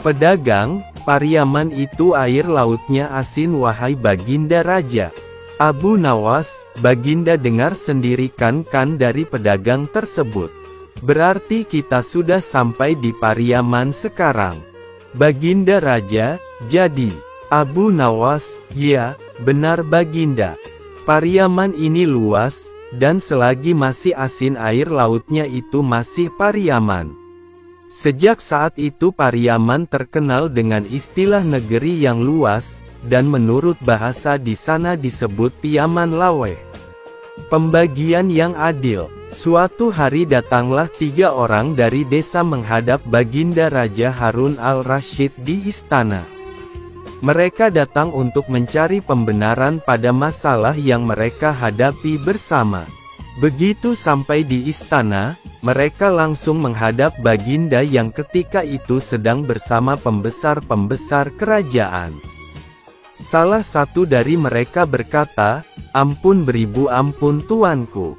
Pedagang, Pariaman itu air lautnya asin wahai Baginda Raja. Abu Nawas, Baginda dengar sendiri kan dari pedagang tersebut. Berarti kita sudah sampai di Pariaman sekarang. Baginda Raja, jadi, Abu Nawas, ya, benar Baginda. Pariaman ini luas, dan selagi masih asin air lautnya itu masih Pariaman. Sejak saat itu Pariaman terkenal dengan istilah negeri yang luas, dan menurut bahasa di sana disebut Piaman Lawe. Pembagian yang adil. Suatu hari datanglah 3 orang dari desa menghadap Baginda Raja Harun al-Rasyid di istana. Mereka datang untuk mencari pembenaran pada masalah yang mereka hadapi bersama. Begitu sampai di istana, mereka langsung menghadap Baginda yang ketika itu sedang bersama pembesar-pembesar kerajaan. Salah satu dari mereka berkata, "Ampun beribu ampun tuanku.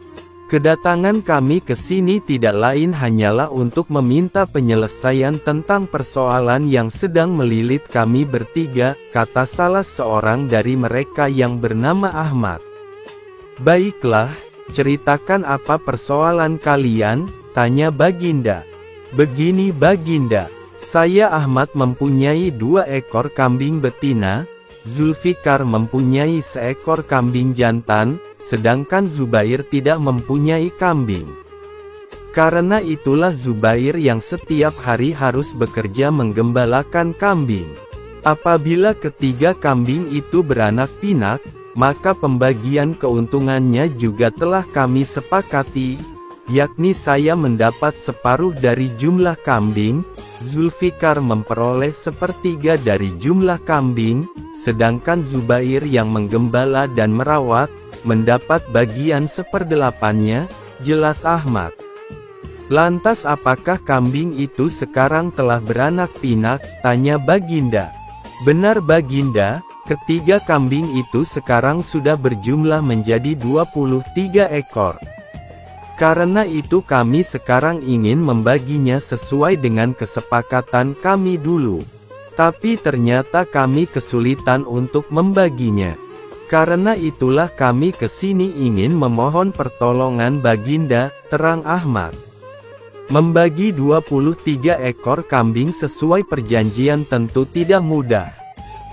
Kedatangan kami ke sini tidak lain hanyalah untuk meminta penyelesaian tentang persoalan yang sedang melilit kami bertiga," kata salah seorang dari mereka yang bernama Ahmad. "Baiklah, ceritakan apa persoalan kalian?" tanya Baginda. "Begini Baginda, saya Ahmad mempunyai 2 ekor kambing betina, Zulfikar mempunyai seekor kambing jantan, sedangkan Zubair tidak mempunyai kambing. Karena itulah Zubair yang setiap hari harus bekerja menggembalakan kambing. Apabila ketiga kambing itu beranak pinak, maka pembagian keuntungannya juga telah kami sepakati, yakni saya mendapat separuh dari jumlah kambing, Zulfikar memperoleh 1/3 dari jumlah kambing, sedangkan Zubair yang menggembala dan merawat, mendapat bagian 1/8-nya, jelas Ahmad. "Lantas apakah kambing itu sekarang telah beranak pinak?" tanya Baginda. "Benar Baginda, ketiga kambing itu sekarang sudah berjumlah menjadi 23 ekor. Karena itu kami sekarang ingin membaginya sesuai dengan kesepakatan kami dulu. Tapi ternyata kami kesulitan untuk membaginya. Karena itulah kami kesini ingin memohon pertolongan Baginda," terang Ahmad. Membagi 23 ekor kambing sesuai perjanjian tentu tidak mudah.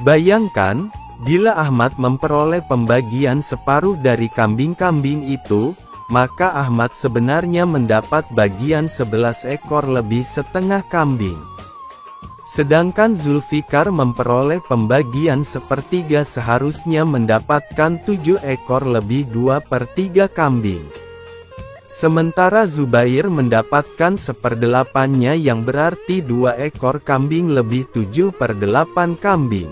Bayangkan, bila Ahmad memperoleh pembagian separuh dari kambing-kambing itu, maka Ahmad sebenarnya mendapat bagian 11 ekor lebih setengah kambing. Sedangkan Zulfikar memperoleh pembagian 1/3 seharusnya mendapatkan 7 ekor lebih 2/3 kambing. Sementara Zubair mendapatkan 1/8-nya yang berarti 2 ekor kambing lebih 7/8 kambing.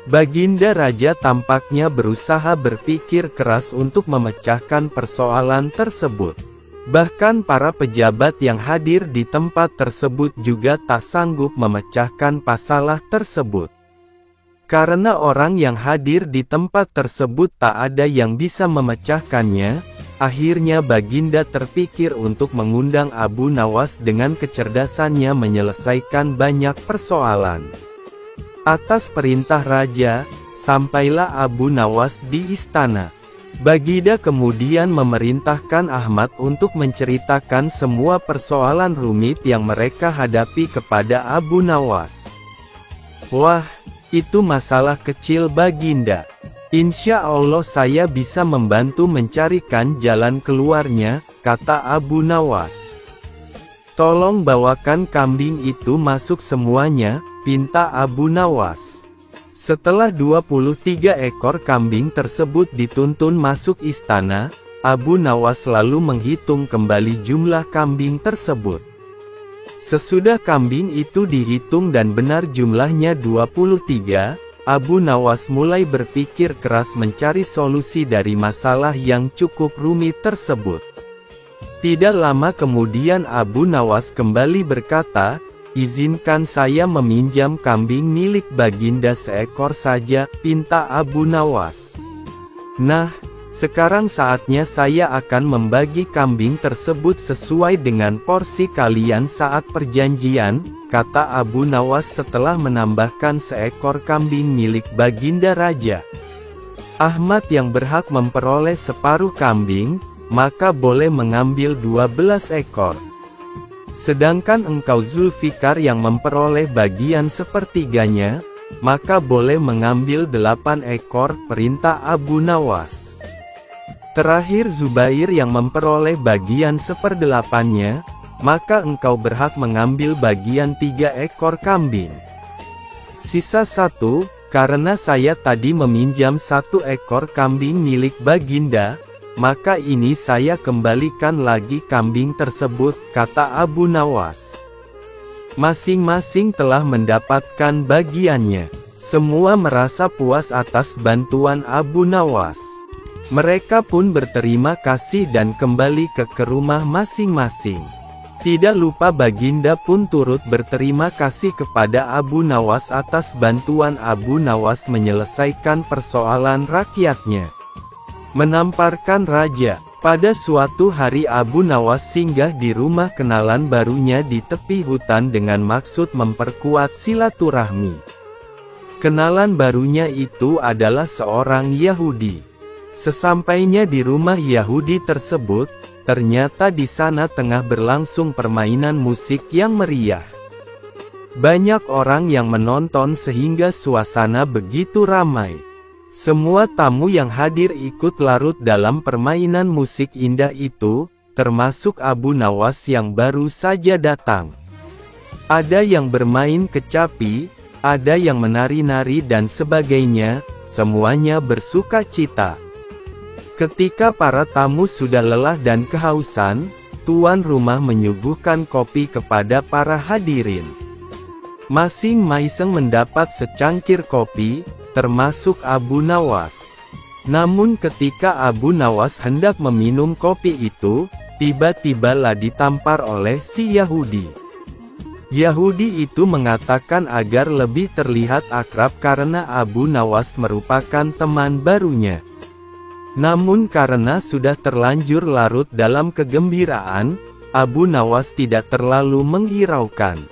Baginda Raja tampaknya berusaha berpikir keras untuk memecahkan persoalan tersebut. Bahkan para pejabat yang hadir di tempat tersebut juga tak sanggup memecahkan masalah tersebut. Karena orang yang hadir di tempat tersebut tak ada yang bisa memecahkannya, akhirnya Baginda terpikir untuk mengundang Abu Nawas dengan kecerdasannya menyelesaikan banyak persoalan. Atas perintah raja, sampailah Abu Nawas di istana. Baginda kemudian memerintahkan Ahmad untuk menceritakan semua persoalan rumit yang mereka hadapi kepada Abu Nawas. "Wah, itu masalah kecil Baginda. Insya Allah saya bisa membantu mencarikan jalan keluarnya," kata Abu Nawas. "Tolong bawakan kambing itu masuk semuanya," pinta Abu Nawas. Setelah 23 ekor kambing tersebut dituntun masuk istana, Abu Nawas lalu menghitung kembali jumlah kambing tersebut. Sesudah kambing itu dihitung dan benar jumlahnya 23, Abu Nawas mulai berpikir keras mencari solusi dari masalah yang cukup rumit tersebut. Tidak lama kemudian Abu Nawas kembali berkata, "Izinkan saya meminjam kambing milik Baginda seekor saja," pinta Abu Nawas. "Nah, Sekarang saatnya saya akan membagi kambing tersebut sesuai dengan porsi kalian saat perjanjian, kata Abu Nawas setelah menambahkan seekor kambing milik Baginda Raja. Ahmad yang berhak memperoleh separuh kambing, maka boleh mengambil 12 ekor. Sedangkan engkau Zulfikar yang memperoleh bagian sepertiganya, maka boleh mengambil 8 ekor, perintah Abu Nawas. Terakhir Zubair yang memperoleh bagian seperdelapannya, maka engkau berhak mengambil bagian 3 ekor kambing. Sisa 1, karena saya tadi meminjam 1 ekor kambing milik Baginda, maka ini saya kembalikan lagi kambing tersebut, kata Abu Nawas. Masing-masing telah mendapatkan bagiannya. Semua merasa puas atas bantuan Abu Nawas. Mereka pun berterima kasih dan kembali ke rumah masing-masing. Tidak lupa Baginda pun turut berterima kasih kepada Abu Nawas atas bantuan Abu Nawas menyelesaikan persoalan rakyatnya. Menamparkan Raja. Pada suatu hari Abu Nawas singgah di rumah kenalan barunya di tepi hutan dengan maksud memperkuat silaturahmi. Kenalan barunya itu adalah seorang Yahudi. Sesampainya di rumah Yahudi tersebut, ternyata di sana tengah berlangsung permainan musik yang meriah. Banyak orang yang menonton sehingga suasana begitu ramai. Semua tamu yang hadir ikut larut dalam permainan musik indah itu, termasuk Abu Nawas yang baru saja datang. Ada yang bermain kecapi, ada yang menari-nari dan sebagainya, semuanya bersuka cita. Ketika para tamu sudah lelah dan kehausan, tuan rumah menyuguhkan kopi kepada para hadirin. Masing-masing mendapat secangkir kopi, termasuk Abu Nawas. Namun ketika Abu Nawas hendak meminum kopi itu, tiba-tibalah ditampar oleh si Yahudi. Yahudi itu mengatakan agar lebih terlihat akrab karena Abu Nawas merupakan teman barunya. Namun karena sudah terlanjur larut dalam kegembiraan, Abu Nawas tidak terlalu menghiraukan.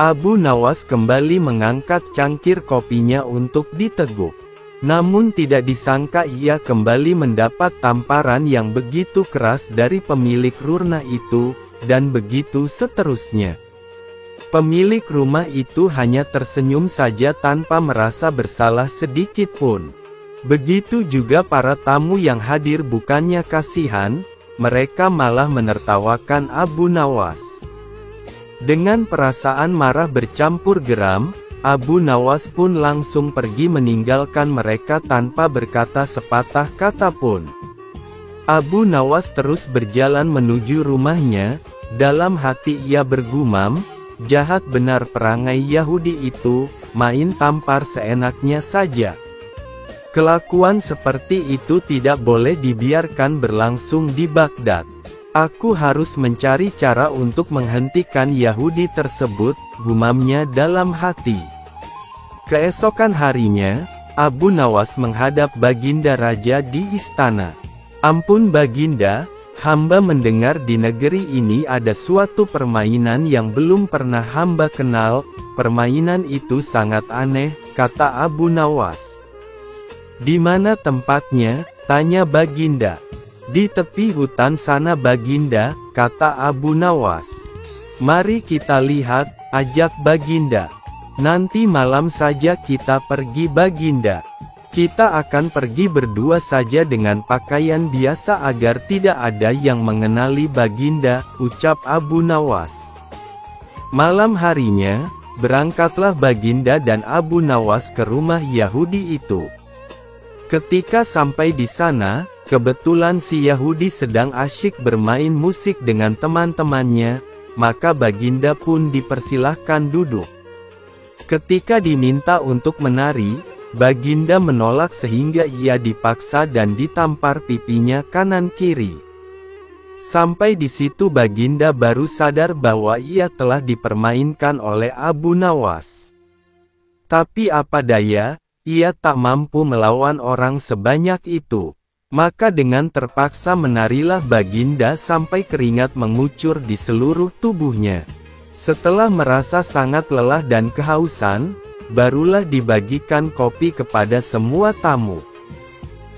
Abu Nawas kembali mengangkat cangkir kopinya untuk diteguk. Namun tidak disangka ia kembali mendapat tamparan yang begitu keras dari pemilik rumah itu, dan begitu seterusnya. Pemilik rumah itu hanya tersenyum saja tanpa merasa bersalah sedikit pun. Begitu juga para tamu yang hadir, bukannya kasihan, mereka malah menertawakan Abu Nawas. Dengan perasaan marah bercampur geram, Abu Nawas pun langsung pergi meninggalkan mereka tanpa berkata sepatah kata pun. Abu Nawas terus berjalan menuju rumahnya, dalam hati ia bergumam, jahat benar perangai Yahudi itu, main tampar seenaknya saja. Kelakuan seperti itu tidak boleh dibiarkan berlangsung di Baghdad. Aku harus mencari cara untuk menghentikan Yahudi tersebut, gumamnya dalam hati. Keesokan harinya, Abu Nawas menghadap Baginda Raja di istana. Ampun Baginda, hamba mendengar di negeri ini ada suatu permainan yang belum pernah hamba kenal. Permainan itu sangat aneh, kata Abu Nawas. Di mana tempatnya? Tanya Baginda. Di tepi hutan sana Baginda, kata Abu Nawas. Mari kita lihat, ajak Baginda. Nanti malam saja kita pergi Baginda. Kita akan pergi berdua saja dengan pakaian biasa agar tidak ada yang mengenali Baginda, ucap Abu Nawas. Malam harinya, berangkatlah Baginda dan Abu Nawas ke rumah Yahudi itu. Ketika sampai di sana, kebetulan si Yahudi sedang asyik bermain musik dengan teman-temannya, maka Baginda pun dipersilahkan duduk. Ketika diminta untuk menari, Baginda menolak sehingga ia dipaksa dan ditampar pipinya kanan-kiri. Sampai di situ Baginda baru sadar bahwa ia telah dipermainkan oleh Abu Nawas. Tapi apa daya, ia tak mampu melawan orang sebanyak itu. Maka dengan terpaksa menarilah Baginda sampai keringat mengucur di seluruh tubuhnya. Setelah merasa sangat lelah dan kehausan, barulah dibagikan kopi kepada semua tamu.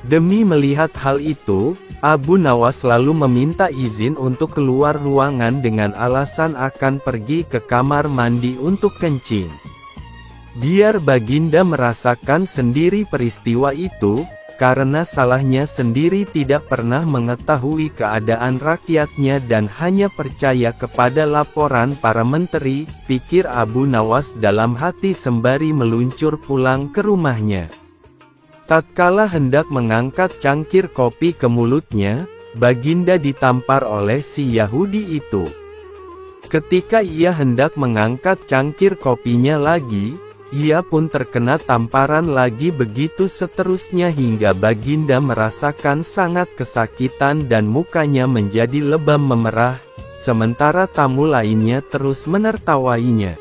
Demi melihat hal itu, Abu Nawas lalu meminta izin untuk keluar ruangan dengan alasan akan pergi ke kamar mandi untuk kencing. Biar Baginda merasakan sendiri peristiwa itu, karena salahnya sendiri tidak pernah mengetahui keadaan rakyatnya dan hanya percaya kepada laporan para menteri, pikir Abu Nawas dalam hati sembari meluncur pulang ke rumahnya. Tatkala hendak mengangkat cangkir kopi ke mulutnya, Baginda ditampar oleh si Yahudi itu. Ketika ia hendak mengangkat cangkir kopinya lagi, ia pun terkena tamparan lagi, begitu seterusnya hingga Baginda merasakan sangat kesakitan dan mukanya menjadi lebam memerah, sementara tamu lainnya terus menertawainya.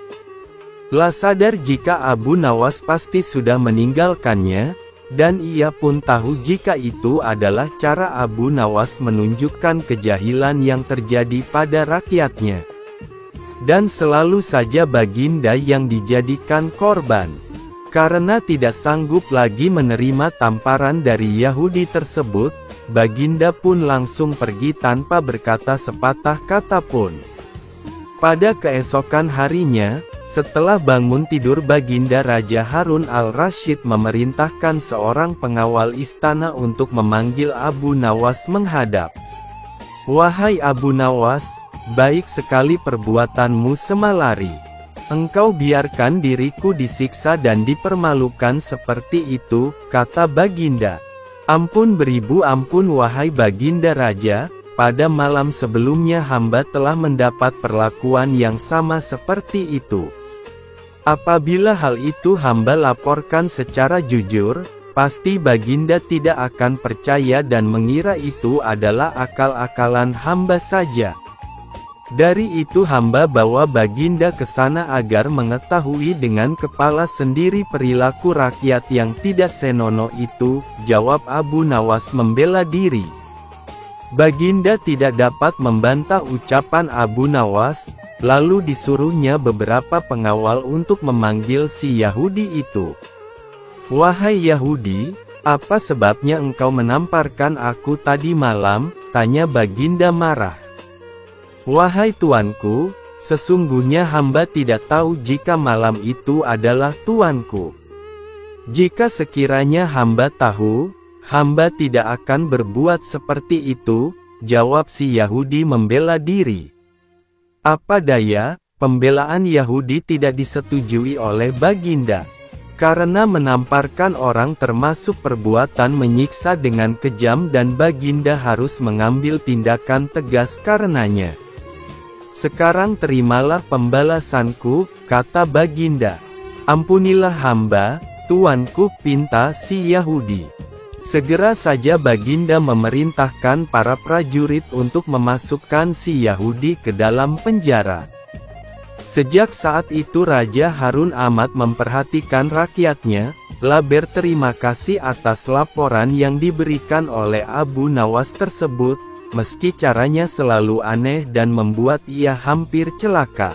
Lah sadar jika Abu Nawas pasti sudah meninggalkannya, dan ia pun tahu jika itu adalah cara Abu Nawas menunjukkan kejahilan yang terjadi pada rakyatnya. Dan selalu saja Baginda yang dijadikan korban. Karena tidak sanggup lagi menerima tamparan dari Yahudi tersebut, Baginda pun langsung pergi tanpa berkata sepatah kata pun. Pada keesokan harinya, setelah bangun tidur Baginda Raja Harun al-Rasyid memerintahkan seorang pengawal istana untuk memanggil Abu Nawas menghadap. "Wahai Abu Nawas, baik sekali perbuatanmu semalari. Engkau biarkan diriku disiksa dan dipermalukan seperti itu," kata Baginda. "Ampun beribu ampun wahai Baginda Raja, pada malam sebelumnya hamba telah mendapat perlakuan yang sama seperti itu. Apabila hal itu hamba laporkan secara jujur, pasti Baginda tidak akan percaya dan mengira itu adalah akal-akalan hamba saja. Dari itu hamba bawa Baginda ke sana agar mengetahui dengan kepala sendiri perilaku rakyat yang tidak senonoh itu," jawab Abu Nawas membela diri. Baginda tidak dapat membantah ucapan Abu Nawas, lalu disuruhnya beberapa pengawal untuk memanggil si Yahudi itu. "Wahai Yahudi, apa sebabnya engkau menamparkan aku tadi malam?" tanya Baginda marah. "Wahai tuanku, sesungguhnya hamba tidak tahu jika malam itu adalah tuanku. Jika sekiranya hamba tahu, hamba tidak akan berbuat seperti itu," jawab si Yahudi membela diri. Apa daya, pembelaan Yahudi tidak disetujui oleh Baginda. Karena menamparkan orang termasuk perbuatan menyiksa dengan kejam dan Baginda harus mengambil tindakan tegas karenanya. "Sekarang terimalah pembalasanku," kata Baginda. "Ampunilah hamba, tuanku," pinta si Yahudi. Segera saja Baginda memerintahkan para prajurit untuk memasukkan si Yahudi ke dalam penjara. Sejak saat itu Raja Harun amat memperhatikan rakyatnya, berterima kasih atas laporan yang diberikan oleh Abu Nawas tersebut, meski caranya selalu aneh dan membuat ia hampir celaka.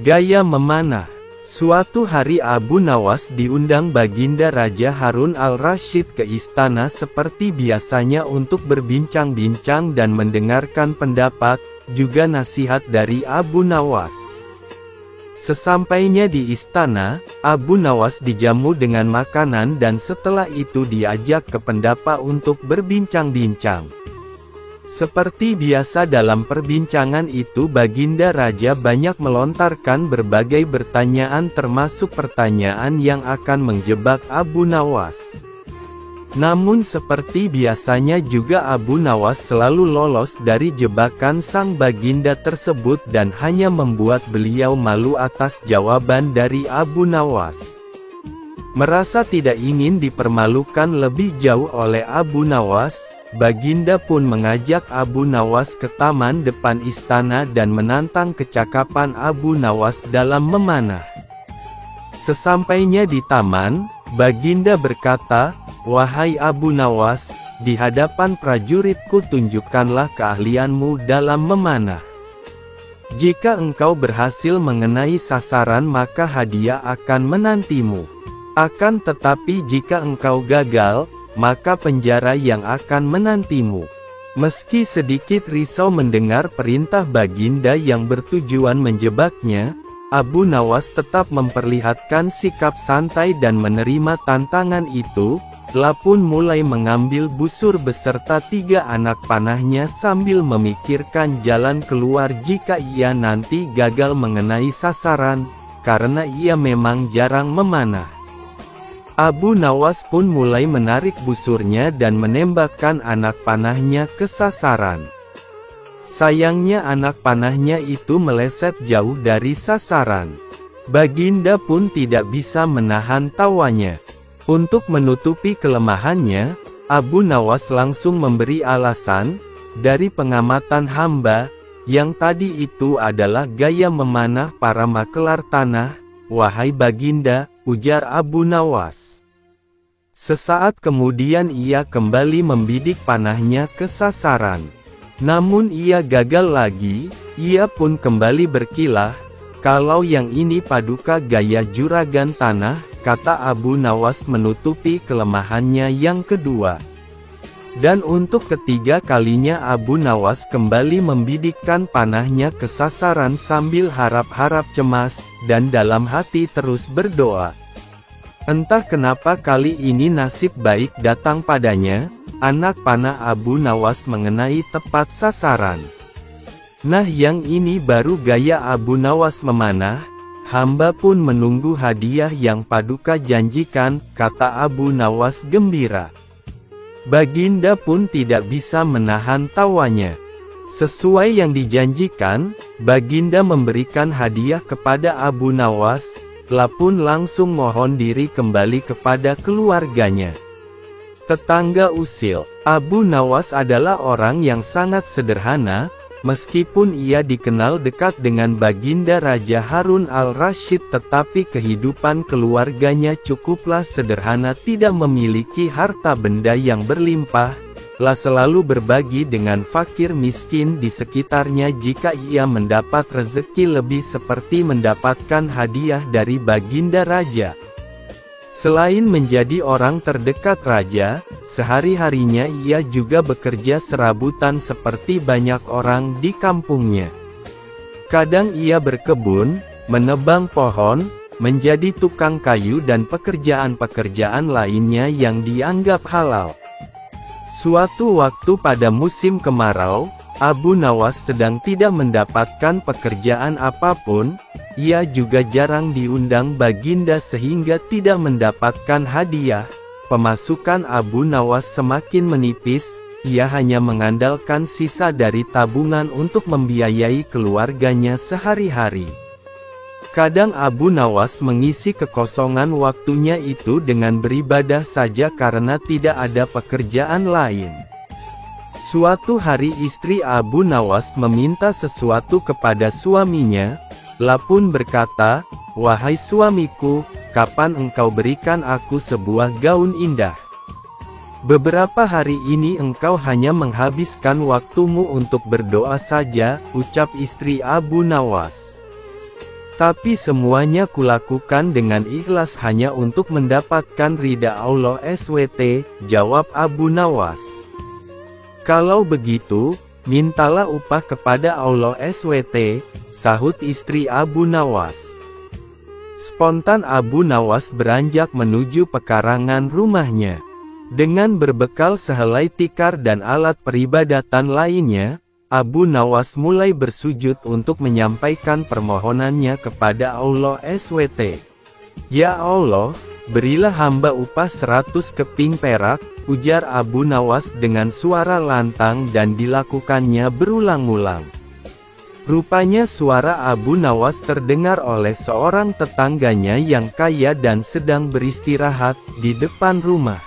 Gaya memanah. Suatu hari Abu Nawas diundang Baginda Raja Harun al-Rasyid ke istana seperti biasanya untuk berbincang-bincang dan mendengarkan pendapat, juga nasihat dari Abu Nawas. Sesampainya di istana, Abu Nawas dijamu dengan makanan dan setelah itu diajak ke pendapa untuk berbincang-bincang. Seperti biasa dalam perbincangan itu Baginda Raja banyak melontarkan berbagai pertanyaan termasuk pertanyaan yang akan menjebak Abu Nawas. Namun seperti biasanya juga Abu Nawas selalu lolos dari jebakan sang Baginda tersebut dan hanya membuat beliau malu atas jawaban dari Abu Nawas. Merasa tidak ingin dipermalukan lebih jauh oleh Abu Nawas, Baginda pun mengajak Abu Nawas ke taman depan istana dan menantang kecakapan Abu Nawas dalam memanah. Sesampainya di taman, Baginda berkata, "Wahai Abu Nawas, di hadapan prajuritku tunjukkanlah keahlianmu dalam memanah. Jika engkau berhasil mengenai sasaran maka hadiah akan menantimu. Akan tetapi jika engkau gagal, maka penjara yang akan menantimu." Meski sedikit risau mendengar perintah Baginda yang bertujuan menjebaknya, Abu Nawas tetap memperlihatkan sikap santai dan menerima tantangan itu. Lapun mulai mengambil busur beserta 3 anak panahnya sambil memikirkan jalan keluar jika ia nanti gagal mengenai sasaran, karena ia memang jarang memanah. Abu Nawas pun mulai menarik busurnya dan menembakkan anak panahnya ke sasaran. Sayangnya anak panahnya itu meleset jauh dari sasaran. Baginda pun tidak bisa menahan tawanya. Untuk menutupi kelemahannya, Abu Nawas langsung memberi alasan, "Dari pengamatan hamba, yang tadi itu adalah gaya memanah para makelar tanah, wahai Baginda," ujar Abu Nawas. Sesaat kemudian ia kembali membidik panahnya ke sasaran. Namun ia gagal lagi, ia pun kembali berkilah, "Kalau yang ini paduka gaya juragan tanah," kata Abu Nawas menutupi kelemahannya yang kedua. Dan untuk ketiga kalinya Abu Nawas kembali membidikkan panahnya ke sasaran sambil harap-harap cemas, dan dalam hati terus berdoa. Entah kenapa kali ini nasib baik datang padanya, anak panah Abu Nawas mengenai tepat sasaran. Nah, yang ini baru gaya Abu Nawas memanah. "Hamba pun menunggu hadiah yang paduka janjikan," kata Abu Nawas gembira. Baginda pun tidak bisa menahan tawanya. Sesuai yang dijanjikan, Baginda memberikan hadiah kepada Abu Nawas. Lapun langsung mohon diri kembali kepada keluarganya. Tetangga usil, Abu Nawas adalah orang yang sangat sederhana. Meskipun ia dikenal dekat dengan Baginda Raja Harun al-Rasyid, tetapi kehidupan keluarganya cukuplah sederhana, tidak memiliki harta benda yang berlimpah, selalu berbagi dengan fakir miskin di sekitarnya. Jika ia mendapat rezeki lebih seperti mendapatkan hadiah dari Baginda Raja. Selain menjadi orang terdekat raja, sehari-harinya ia juga bekerja serabutan seperti banyak orang di kampungnya. Kadang ia berkebun, menebang pohon, menjadi tukang kayu dan pekerjaan-pekerjaan lainnya yang dianggap halal. Suatu waktu pada musim kemarau, Abu Nawas sedang tidak mendapatkan pekerjaan apapun. Ia juga jarang diundang Baginda sehingga tidak mendapatkan hadiah. Pemasukan Abu Nawas semakin menipis, ia hanya mengandalkan sisa dari tabungan untuk membiayai keluarganya sehari-hari. Kadang Abu Nawas mengisi kekosongan waktunya itu dengan beribadah saja karena tidak ada pekerjaan lain. Suatu hari istri Abu Nawas meminta sesuatu kepada suaminya. Lapun berkata, "Wahai suamiku, kapan engkau berikan aku sebuah gaun indah? Beberapa hari ini engkau hanya menghabiskan waktumu untuk berdoa saja," ucap istri Abu Nawas. "Tapi semuanya kulakukan dengan ikhlas hanya untuk mendapatkan ridha Allah SWT," jawab Abu Nawas. "Kalau begitu, mintalah upah kepada Allah SWT," sahut istri Abu Nawas. Spontan Abu Nawas beranjak menuju pekarangan rumahnya. Dengan berbekal sehelai tikar dan alat peribadatan lainnya, Abu Nawas mulai bersujud untuk menyampaikan permohonannya kepada Allah SWT. "Ya Allah, berilah hamba upah 100 keping perak," ujar Abu Nawas dengan suara lantang dan dilakukannya berulang-ulang. Rupanya suara Abu Nawas terdengar oleh seorang tetangganya yang kaya dan sedang beristirahat di depan rumah.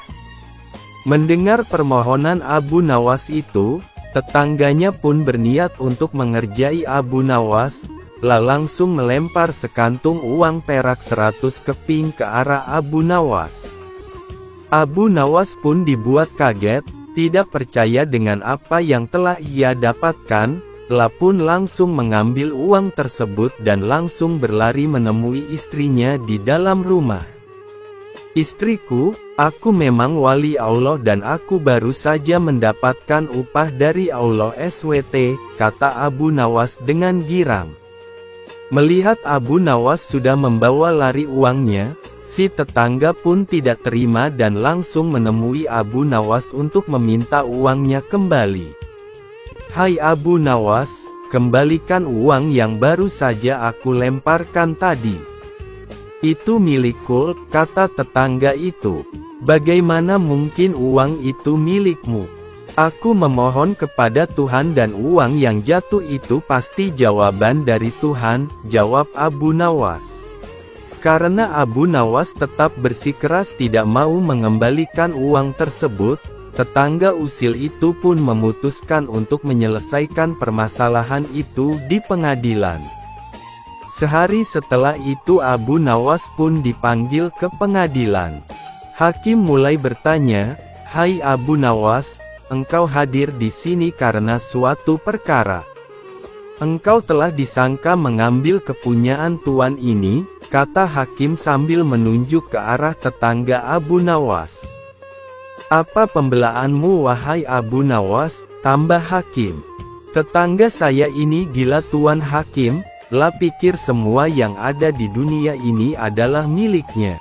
Mendengar permohonan Abu Nawas itu, tetangganya pun berniat untuk mengerjai Abu Nawas, langsung melempar sekantung uang perak 100 keping ke arah Abu Nawas. Abu Nawas pun dibuat kaget, tidak percaya dengan apa yang telah ia dapatkan, La pun langsung mengambil uang tersebut dan langsung berlari menemui istrinya di dalam rumah. "Istriku, aku memang wali Allah dan aku baru saja mendapatkan upah dari Allah SWT," kata Abu Nawas dengan girang. Melihat Abu Nawas sudah membawa lari uangnya, si tetangga pun tidak terima dan langsung menemui Abu Nawas untuk meminta uangnya kembali. "Hai Abu Nawas, kembalikan uang yang baru saja aku lemparkan tadi." "Itu milikku," kata tetangga itu. "Bagaimana mungkin uang itu milikmu? Aku memohon kepada Tuhan dan uang yang jatuh itu pasti jawaban dari Tuhan," jawab Abu Nawas. Karena Abu Nawas tetap bersikeras tidak mau mengembalikan uang tersebut, tetangga usil itu pun memutuskan untuk menyelesaikan permasalahan itu di pengadilan. Sehari setelah itu Abu Nawas pun dipanggil ke pengadilan. Hakim mulai bertanya, "Hai Abu Nawas, engkau hadir di sini karena suatu perkara. Engkau telah disangka mengambil kepunyaan tuan ini," kata hakim sambil menunjuk ke arah tetangga Abu Nawas. "Apa pembelaanmu wahai Abu Nawas?" tambah hakim. "Tetangga saya ini gila tuan hakim, La pikir semua yang ada di dunia ini adalah miliknya.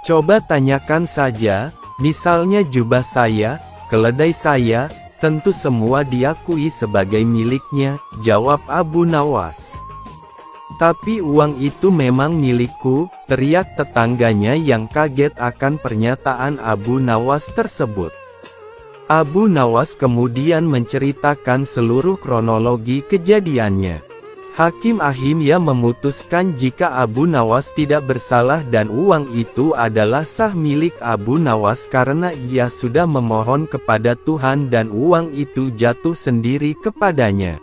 Coba tanyakan saja, misalnya jubah saya, keledai saya, tentu semua diakui sebagai miliknya," jawab Abu Nawas. "Tapi uang itu memang milikku," teriak tetangganya yang kaget akan pernyataan Abu Nawas tersebut. Abu Nawas kemudian menceritakan seluruh kronologi kejadiannya. Hakim akhirnya memutuskan jika Abu Nawas tidak bersalah dan uang itu adalah sah milik Abu Nawas karena ia sudah memohon kepada Tuhan dan uang itu jatuh sendiri kepadanya.